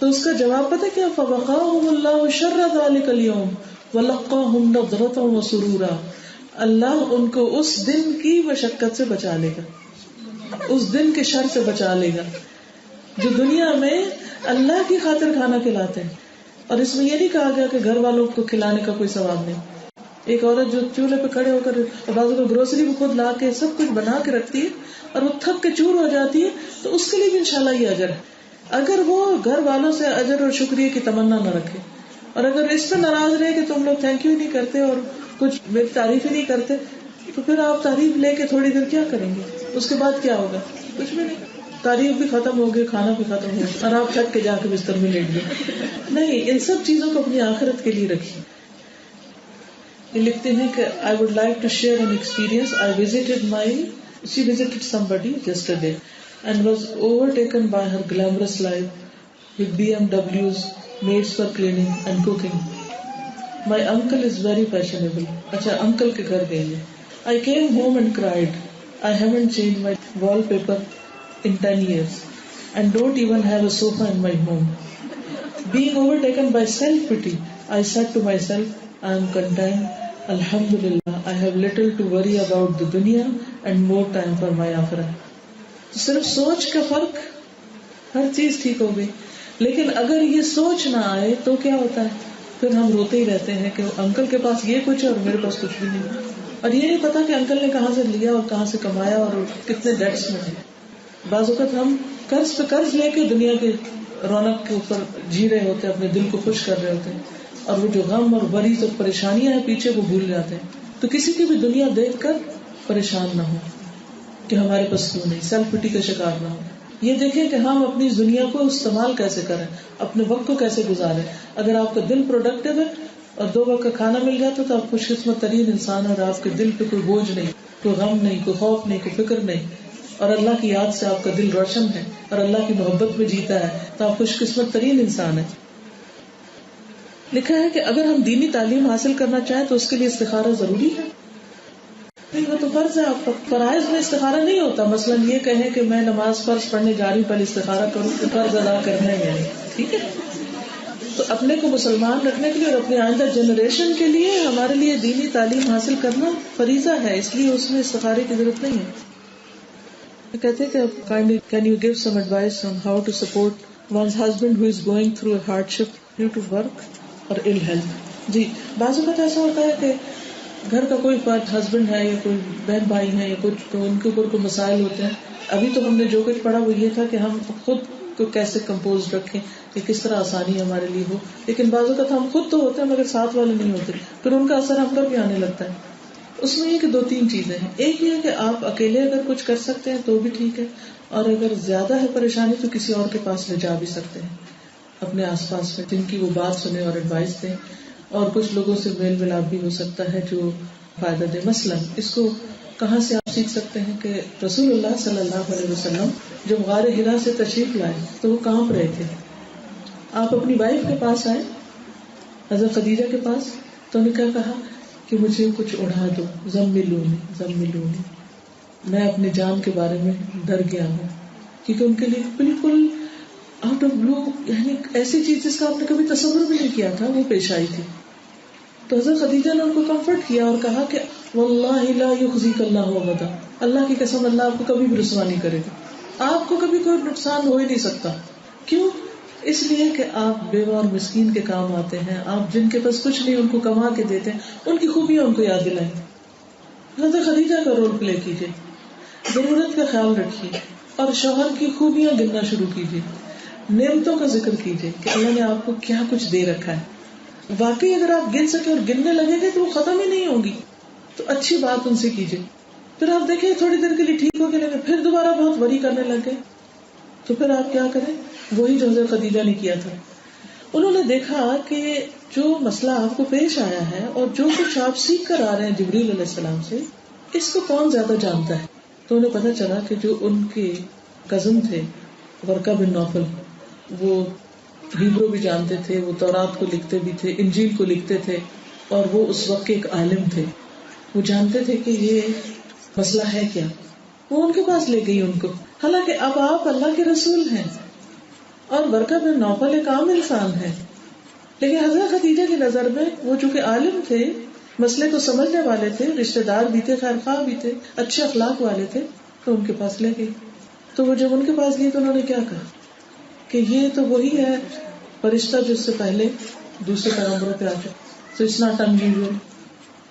تو اس کا جواب پتہ کیا؟ فوقاهم اللہ شر ذلک اليوم ولقاهم نضرۃ وسرورا. اللہ ان کو اس دن کی مشقت سے بچا لے گا، اس دن کے شر سے بچا لے گا جو دنیا میں اللہ کی خاطر کھانا کھلاتے ہیں. اور اس میں یہ نہیں کہا گیا کہ گھر والوں کو کھلانے کا کوئی ثواب نہیں. ایک عورت جو چولہے پہ کھڑے ہو کر بعض کو گروسری بھی خود لا کے سب کچھ بنا کے رکھتی ہے اور وہ تھک کے چور ہو جاتی ہے تو اس کے لیے بھی انشاءاللہ یہ اجر ہے، اگر وہ گھر والوں سے اجر اور شکریہ کی تمنا نہ رکھے. اور اگر اس پہ ناراض رہے کہ تم لوگ تھینک یو نہیں کرتے اور کچھ میری تعریف ہی نہیں کرتے، تو پھر آپ تعریف لے کے تھوڑی دیر کیا کریں گے؟ اس کے بعد کیا ہوگا؟ کچھ بھی نہیں. تعریف بھی ختم ہوگی، کھانا بھی ختم ہوگا اور آپ تھک کے جا کے بستر میں لیٹ گئے. نہیں، ان سب چیزوں کو اپنی آخرت کے لیے رکھیے. یہ لکھتے ہیں کہ I would like to share an experience. She visited somebody yesterday and was overtaken by her glamorous life with BMWs, maids for cleaning and cooking. My uncle is very fashionable. اچھا uncle کے گھر گئی ہے. I came home and cried. I haven't changed my wallpaper in 10 years and don't even have a sofa in my home. Being overtaken by self-pity, I said to myself, I am content. Alhamdulillah, I have little to worry about the dunya and more time for my akhirah. تو صرف سوچ کا فرق، ہر چیز ٹھیک ہو گئی. لیکن اگر یہ سوچ نہ آئے تو کیا ہوتا ہے؟ پھر ہم روتے ہی رہتے ہیں کہ انکل کے پاس یہ کچھ ہے اور میرے پاس کچھ بھی نہیں، اور یہ نہیں پتا کہ انکل نے کہاں سے لیا اور کہاں سے کمایا اور کتنے ڈیٹس میں ہے. بعض اوقات ہم قرض پہ قرض لے کے دنیا کے رونق کے اوپر جی رہے ہوتے ہیں، اپنے دل کو خوش کر رہے ہوتے ہیں، اور وہ جو غم اور بریز اور پریشانیاں ہیں پیچھے وہ بھول جاتے ہیں. تو کسی کی بھی دنیا دیکھ کر پریشان نہ ہو کہ ہمارے پاس کیوں نہیں، سیلف پٹی کا شکار نہ ہو. یہ دیکھیں کہ ہم اپنی دنیا کو استعمال کیسے کریں، اپنے وقت کو کیسے گزاریں. اگر آپ کا دل پروڈکٹیو ہے اور 2 وقت کا کھانا مل جاتا تو آپ خوش قسمت ترین انسان، اور آپ کے دل پہ کوئی بوجھ نہیں، کوئی غم نہیں، کوئی خوف نہیں، کوئی فکر نہیں، اور اللہ کی یاد سے آپ کا دل روشن ہے اور اللہ کی محبت میں جیتا ہے تو آپ خوش قسمت ترین انسان ہے. لکھا ہے کہ اگر ہم دینی تعلیم حاصل کرنا چاہیں تو اس کے لیے استخارہ ضروری ہے. نہیں، وہ تو فرض ہے. آپ کا فرائض میں استخارہ نہیں ہوتا. مثلاً یہ کہیں کہ میں نماز فرض پڑھنے جا رہی ہوں، پہلے استخارہ کروں کہ فرض ادا کرنا ہے یا نہیں. ٹھیک ہے، تو اپنے کو مسلمان رکھنے کے لیے اور اپنے آئندہ جنریشن کے لیے ہمارے لیے دینی تعلیم حاصل کرنا فریضہ ہے، اس لیے اس میں استخارے کی ضرورت نہیں ہے. کہتے ہیں کہ can you give some advice on how to support one's husband who is going through a hardship due to work اور ill health. جی، بعض اوقات ایسا ہوتا ہے کہ گھر کا کوئی فرد، ہسبینڈ ہے یا کوئی بہن بھائی ہے یا کچھ، تو ان کے اوپر کوئی مسائل ہوتے ہیں. ابھی تو ہم نے جو کچھ پڑھا وہ یہ تھا کہ ہم خود کو کیسے کمپوز رکھیں کہ کس طرح آسانی ہمارے لیے ہو. لیکن بعض اوقات ہم خود تو ہوتے ہیں مگر ساتھ والے نہیں ہوتے، پھر ان کا اثر ہم پر بھی آنے لگتا ہے. اس میں یہ کہ 2-3 چیزیں ہیں. ایک یہ کہ آپ اکیلے اگر کچھ کر سکتے ہیں تو بھی ٹھیک ہے، اور اگر زیادہ ہے پریشانی تو کسی اور کے پاس لے جا بھی سکتے ہیں اپنے آس پاس میں، جن کی وہ بات سنیں اور ایڈوائس دیں. اور کچھ لوگوں سے میل ملاپ بھی ہو سکتا ہے جو فائدہ دے. مثلاً اس کو کہاں سے آپ سیکھ سکتے ہیں کہ رسول اللہ صلی اللہ علیہ وسلم جب غار حرا سے تشریف لائے تو وہ کہاں رہے تھے. آپ اپنی وائف کے پاس آئے، حضرت خدیجہ کے پاس، تو انہیں کیا کہا کہ مجھے کچھ اڑا دو، زملونی، میں اپنی جان کے بارے میں ڈر گیا ہوں. کیونکہ ان کے لیے بالکل آؤٹ آف بلو، یعنی ایسی چیز جس کا آپ نے کبھی تصور بھی نہیں کیا تھا وہ پیش آئی تھی. تو حضرت خدیجہ نے ان کو کمفرٹ کیا اور کہا کہ واللہ لا یخزیک اللہ ابدا، اللہ کی قسم اللہ آپ کو کبھی بھی رسوا نہیں کرے گا، آپ کو کبھی کوئی نقصان ہو ہی نہیں سکتا. کیوں؟ اس لیے کہ آپ بیوہ اور مسکین کے کام آتے ہیں. آپ جن کے پاس کچھ نہیں ان کو کما کے دیتے ہیں، ان کی خوبیاں ان کو یاد دلائیں. حضرت خدیجہ کا رول پلے کیجیے، ضرورت کا خیال رکھیے اور شوہر کی خوبیاں گننا شروع کیجیے. نعمتوں کا ذکر کیجیے کہ اللہ نے آپ کو کیا کچھ دے رکھا ہے. واقعی اگر آپ گن سکے اور گننے لگیں گے تو وہ ختم ہی نہیں ہوگی. تو اچھی بات ان سے کیجیے. پھر آپ دیکھیں تھوڑی دیر کے لیے ٹھیک ہو کے لگے, پھر دوبارہ بہت وری کرنے لگ گئے, تو پھر آپ کیا کریں؟ وہی جو حضرت خدیجہ نے کیا تھا. انہوں نے دیکھا کہ جو مسئلہ آپ کو پیش آیا ہے اور جو کچھ آپ سیکھ کر آ رہے ہیں جبریل علیہ السلام سے, اس کو کون زیادہ جانتا ہے. تو انہیں پتہ چلا کہ جو ان کے کزن تھے ورقہ بن نوفل, وہ ہیبرو بھی جانتے تھے, وہ تورات کو لکھتے بھی تھے, انجیل کو لکھتے تھے, اور وہ اس وقت کے ایک عالم تھے. وہ جانتے تھے کہ یہ مسئلہ ہے کیا. وہ ان کے پاس لے گئی ان کو, حالانکہ اب آپ اللہ کے رسول ہیں اور ورقہ بن نوفل ایک عام انسان ہے, لیکن حضرت خدیجہ کی نظر میں وہ چونکہ عالم تھے, مسئلے کو سمجھنے والے تھے, رشتہ دار بھی تھے, خیر خواہ بھی تھے, اچھے اخلاق والے تھے, تو ان کے پاس لے گئی. تو وہ جب ان کے پاس گئی تو انہوں نے کیا کہا کہ یہ تو وہی ہے فرشتہ جس سے پہلے دوسرے پیغمبروں پہ آ چکا, تو اٹس ناٹ انیوژل.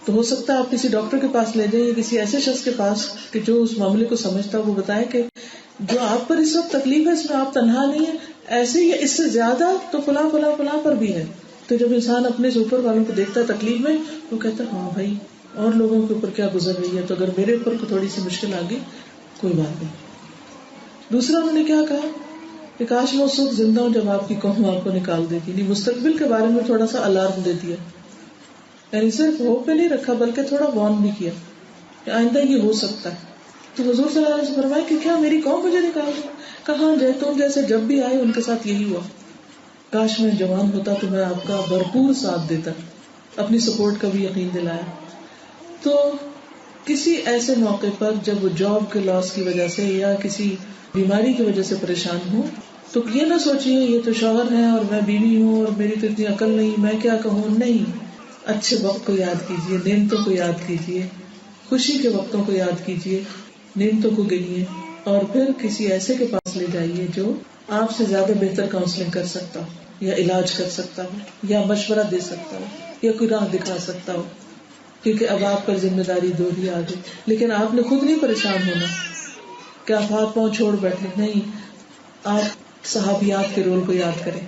تو ہو سکتا ہے آپ کسی ڈاکٹر کے پاس لے جائیں یا کسی ایسے شخص کے پاس کہ جو اس معاملے کو سمجھتا, وہ بتائے کہ جو آپ پر اس وقت تکلیف ہے اس میں آپ تنہا نہیں ہیں, ایسے ہی اس سے زیادہ تو فلاں فلاں فلاں پر بھی ہے. تو جب انسان اپنے سے اوپر والوں کو دیکھتا ہے تکلیف میں, تو کہتا ہے ہاں بھائی اور لوگوں کے اوپر کیا گزر رہی ہے, تو اگر میرے اوپر کو تھوڑی سی مشکل آ گئی کوئی بات نہیں. دوسرا انہوں نے کیا کہا کہ کاش میں اس وقت زندہ ہوں جب آپ کی قوم آپ کو نکال دیتی. نہیں, مستقبل کے بارے میں تھوڑا سا الارم دے دیا, یعنی صرف ہوپ پہ نہیں رکھا بلکہ تھوڑا وارن بھی کیا کہ آئندہ یہ ہو سکتا ہے. تو حضور صلی اللہ علیہ وسلم فرمایا کہ کیا میری قوم مجھے نکال دے؟ کہاں تم جیسے جب بھی آئے ان کے ساتھ یہی ہوا. کاش میں جوان ہوتا تو میں آپ کا بھرپور ساتھ دیتا, اپنی سپورٹ کا بھی یقین دلایا. تو کسی ایسے موقع پر جب وہ جاب کے لاس کی وجہ سے یا کسی بیماری کی وجہ سے پریشان ہوں, تو یہ نہ سوچیے یہ تو شوہر ہے اور میں بیوی ہوں اور میری تو اتنی عقل نہیں, میں کیا کہوں. نہیں, اچھے وقت کو یاد کیجیے, نعمتوں کو یاد کیجیے, خوشی کے وقتوں کو یاد کیجیے, نعمتوں کو گنیے, اور پھر کسی ایسے کے پاس لے جائیے جو آپ سے زیادہ بہتر کاؤنسلنگ کر سکتا ہو, یا علاج کر سکتا ہو, یا مشورہ دے سکتا ہو, یا کوئی راہ دکھا سکتا ہو. کیونکہ اب آپ پر ذمہ داری دو ہی آ گئی. لیکن آپ نے خود نہیں پریشان ہونا کہ آپ ہاتھ پاؤں چھوڑ بیٹھے. نہیں, آپ صحابیات کے رول کو یاد کریں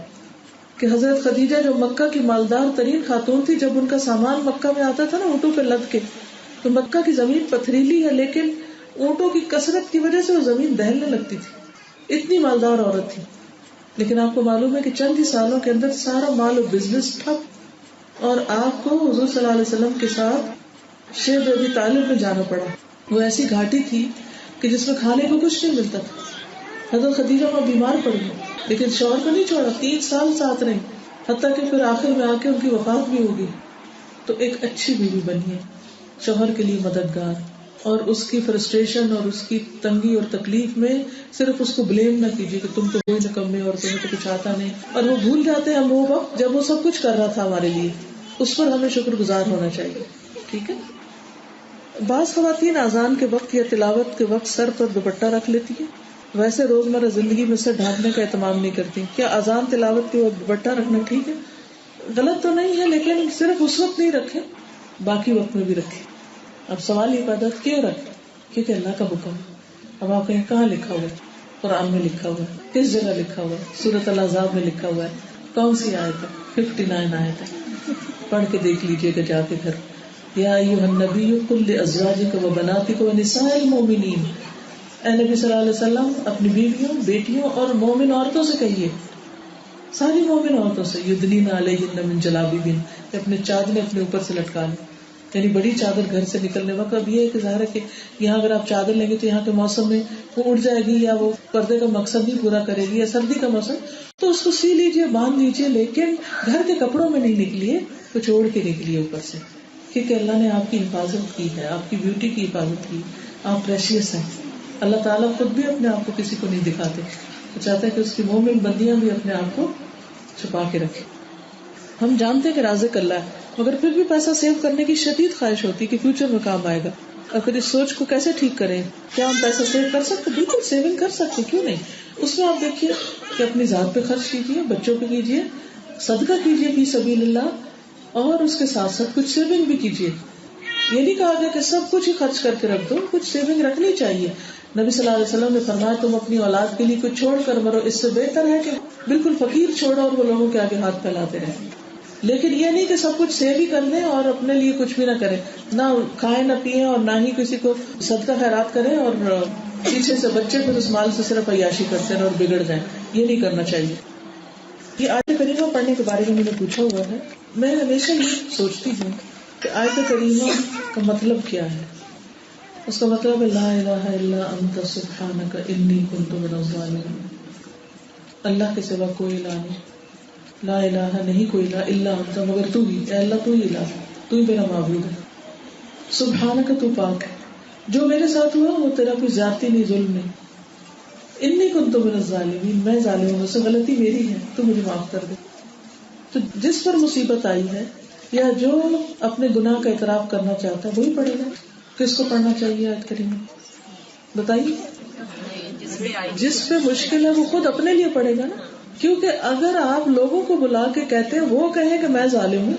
کہ حضرت خدیجہ جو مکہ کی مالدار ترین خاتون تھی, جب ان کا سامان مکہ میں آتا تھا نا اونٹوں پہ لد کے, تو مکہ کی زمین پتھریلی ہے لیکن اونٹوں کی کثرت کی وجہ سے وہ زمین دہلنے لگتی تھی. اتنی مالدار عورت تھی, لیکن آپ کو معلوم ہے کہ چند ہی سالوں کے اندر سارا مال و بزنس ٹھپ, اور آپ کو حضور صلی اللہ علیہ وسلم کے ساتھ شیب ابی طالب میں جانا پڑا. وہ ایسی گھاٹی تھی کہ جس میں کھانے کو کچھ نہیں ملتا تھا. حضرت خدیجہ وہاں بیمار پڑ گئی, لیکن شوہر کو نہیں چھوڑا, 3 سال ساتھ رہی, حتیٰ کہ پھر آخر میں آ کے ان کی وفات بھی ہوگی. تو ایک اچھی بیوی بنی ہے, شوہر کے لیے مددگار, اور اس کی فرسٹریشن اور اس کی تنگی اور تکلیف میں صرف اس کو بلیم نہ کیجیے کہ تم تو کوئی نکمے اور تمہیں تو کچھ آتا نہیں. اور وہ بھول جاتے ہیں ہم وہ وقت جب وہ سب کچھ کر رہا تھا ہمارے لیے, اس پر ہمیں شکر گزار ہونا چاہیے. ٹھیک ہے. بعض خواتین اذان کے وقت یا تلاوت کے وقت سر پر دوپٹہ رکھ لیتی ہیں, ویسے روزمرہ زندگی میں سر ڈھانپنے کا اہتمام نہیں کرتی. کیا اذان تلاوت کے وقت دوپٹہ رکھنا ٹھیک ہے؟ غلط تو نہیں ہے, لیکن صرف اس وقت نہیں رکھے, باقی وقت میں بھی رکھے. اب سوال یہ پیدا کیوں رکھے؟ کیونکہ اللہ کا حکم. اب آپ کہیں کہاں لکھا ہوا ہے؟ قرآن میں لکھا ہوا ہے. کس جگہ لکھا ہوا ہے؟ سورۃ الاحزاب میں لکھا ہوا ہے. کون سی آیت ہے؟ 59 آیت ہے, پڑھ کے دیکھ لیجیے گا جا کے گھر. یا ایھا النبی قل لازواجک وبناتک ونساء المؤمنین, اے نبی صلی اللہ علیہ وسلم اپنی بیویوں, بیٹیوں اور مومن عورتوں سے کہیے, ساری مومن عورتوں سے, یدنین علیہن من جلابیبہن, کہ اپنے چادریں اپنے اوپر سے لٹکا لیں. یعنی بڑی چادر گھر سے نکلنے وقت. اب یہ ایک ظاہر ہے کہ یہاں اگر آپ چادر لیں گے تو یہاں کے موسم میں وہ اڑ جائے گی, یا وہ پردے کا مقصد نہیں پورا کرے گی, یا سردی کا موسم, تو اس کو سی لیجیے, باندھ لیجیے, لیکن گھر کے کپڑوں میں نہیں نکلیے, کچھ اوڑھ کے نکلیے اوپر سے, کیونکہ اللہ نے آپ کی حفاظت کی ہے, آپ کی بیوٹی کی حفاظت کی. آپ پریشیس ہیں. اللہ تعالیٰ خود بھی اپنے آپ کو کسی کو نہیں دکھاتے, وہ چاہتا ہے کہ اس کی مومن بندیاں بھی اپنے آپ کو چھپا کے رکھے. ہم جانتے ہیں کہ رازق اللہ ہے, مگر پھر بھی پیسہ سیو کرنے کی شدید خواہش ہوتی ہے کہ فیوچر میں کام آئے گا. اور پھر اس سوچ کو کیسے ٹھیک کریں؟ کیا ہم پیسہ سیو کر سکتے؟ بالکل سیونگ کر سکتے, کیوں نہیں. اس میں آپ دیکھیے کہ اپنی ذات پہ خرچ کیجیے, بچوں پہ کیجیے, صدقہ کیجیے فی سبیل اللہ, اور اس کے ساتھ ساتھ کچھ سیونگ بھی کیجیے. یہ نہیں کہا گیا کہ سب کچھ ہی خرچ کر کے رکھ دو, کچھ سیونگ رکھنی چاہیے. نبی صلی اللہ علیہ وسلم نے فرمایا تم اپنی اولاد کے لیے کچھ چھوڑ کر مرو، اس سے بہتر ہے کہ بالکل فقیر چھوڑو اور وہ لوگوں کے آگے ہاتھ پھیلاتے رہیں. لیکن یہ نہیں کہ سب کچھ سیو ہی کر دیں اور اپنے لیے کچھ بھی نہ کریں، نہ کھائیں نہ پیئیں اور نہ ہی کسی کو صدقہ خیرات کریں اور پیچھے سے بچے پھر اس مال سے صرف عیاشی کرتے ہیں اور بگڑ جائیں. یہ نہیں کرنا چاہیے. یہ آیت کریمہ پڑھنے کے بارے میں میں نے پوچھا ہوا ہے. میں ہمیشہ یہ سوچتی ہوں کہ آیت کریمہ کا مطلب کیا ہے. اس کا مطلب ہے لا الہ الا انت سبحانک انی کنت من الظالمین. اللہ کے سوا کوئی الہ نہیں، لا الہ نہیں کوئی الہ الا انت مگر تو ہی، اے اللہ تو ہی الہ، تو ہی میرا معبود ہے. سبحانک تو پاک ہے، جو میرے ساتھ ہوا وہ تیرا کوئی زیادتی نہیں، ظلم نہیں. انی کنت من الظالمین، میں ظالموں میں سے، غلطی میری ہے، تو مجھے معاف کر دے. تو جس پر مصیبت آئی ہے یا جو اپنے گناہ کا اعتراف کرنا چاہتا ہے وہی پڑھے گا. کس کو پڑھنا چاہیے آیت کریمہ بتائیے؟ جس پہ مشکل ہے وہ خود اپنے لیے پڑھے گا نا. کیونکہ اگر آپ لوگوں کو بلا کے کہتے ہیں وہ کہیں کہ میں ظالم ہوں،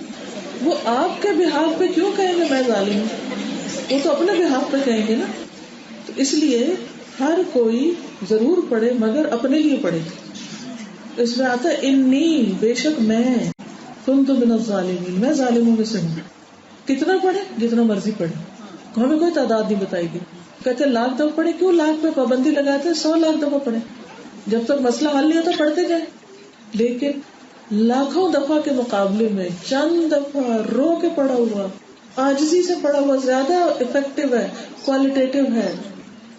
وہ آپ کے بہاف پہ کیوں کہیں گے میں ظالم ہوں؟ وہ تو اپنے بہاف پہ کہیں گے نا. تو اس لیے ہر کوئی ضرور پڑھے مگر اپنے لیے پڑھے. اس میں آتا ہے انی، بے شک میں، کنت من الظالمین، میں ظالموں میں سے ہوں. کتنا پڑھے؟ جتنا مرضی پڑھے، ہمیں کوئی تعداد نہیں بتائی گئی. کہتے لاکھ دفعہ پڑھے، کیوں لاکھ پہ پابندی لگاتے ہیں؟ 100 لاکھ دفعہ پڑھے، جب تک مسئلہ حل نہیں ہوتا پڑھتے جائیں. لیکن لاکھوں دفعہ کے مقابلے میں چند دفعہ رو کے پڑھا ہوا، عاجزی سے پڑھا ہوا زیادہ افیکٹو ہے، کوالیٹیٹو ہے.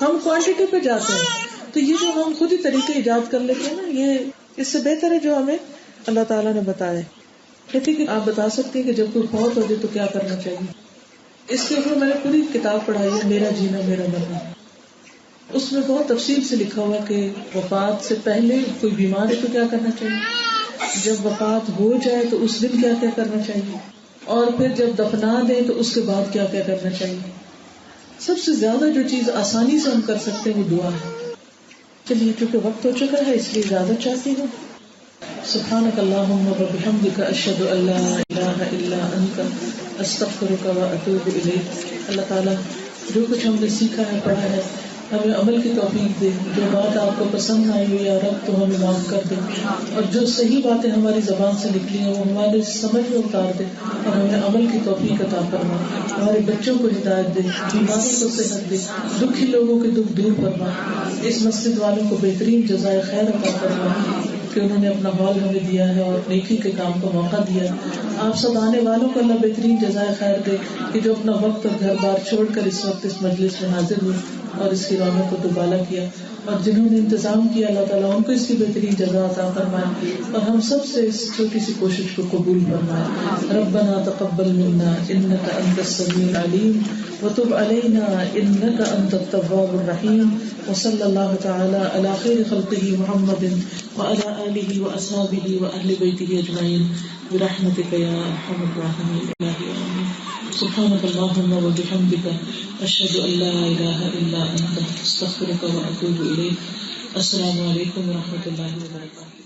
ہم کوانٹٹی پہ جاتے ہیں، تو یہ جو ہم خود ہی طریقے ایجاد کر لیتے ہیں نا، یہ اس سے بہتر ہے جو ہمیں اللہ تعالیٰ نے بتایا. کہتے کہ آپ بتا سکتے ہیں کہ جب کوئی فوت ہو جائے تو کیا کرنا چاہیے. اس کے اوپر میں نے پوری کتاب پڑھائی ہے، میرا جینا میرا مرنا. اس میں بہت تفصیل سے لکھا ہوا کہ وفات سے پہلے کوئی بیمار ہے تو کیا کرنا چاہیے، جب وفات ہو جائے تو اس دن کیا کیا کرنا چاہیے، اور پھر جب دفنا دیں تو اس کے بعد کیا کیا کرنا چاہیے. سب سے زیادہ جو چیز آسانی سے ہم کر سکتے ہیں وہ دعا ہے. چلیے چونکہ وقت ہو چکا ہے اس لیے اجازت چاہتی ہوں. سبحانک اللہم و بحمدک، اشہد ان لا الہ الا انت، استغفرک و اتوب الیک. اللہ تعالیٰ جو کچھ ہم نے سیکھا ہے پڑھا ہے ہمیں عمل کی توفیق دے. جو بات آپ کو پسند آئی ہوئی یا رب تو ہمیں معاف کر دے، اور جو صحیح باتیں ہماری زبان سے نکلی ہیں وہ ہمارے سمجھ میں اتار دے اور ہمیں عمل کی توفیق عطا فرما. ہمارے بچوں کو ہدایت دے، بیماروں کو صحت دے، دکھی لوگوں کے دکھ دور فرما. اس مسجد والوں کو بہترین جزائے خیر عطا فرما کہ انہوں نے اپنا ہال ہمیں دیا ہے اور نیکی کے کام کا موقع دیا. آپ سب آنے والوں کو اللہ بہترین جزائے خیر دے کہ جو اپنا وقت اور گھر بار چھوڑ کر اس وقت اس مجلس میں حاضر ہوئے اور اس کی رونق کو دوبالا کیا، اور جنہوں نے انتظام کیا اللہ تعالیٰ ان کو اس کی بہترین جزا عطا فرمائے اور ہم سب سے اس چھوٹی سی کوشش کو قبول فرمائے. ربنا تقبل منا انك انت السميع العليم وتب علينا انك انت التواب الرحيم. وصلى الله تعالى على خير خلقه محمد وعلى آله وأصحابه وأهل بيته أجمعين برحمتك يا أرحم الراحمين. إلهي آمين. سبحانك اللهم وبحمدك أشهد أن لا إله إلا أنت أستغفرك وأتوب إليك. السلام عليكم ورحمة الله وبركاته.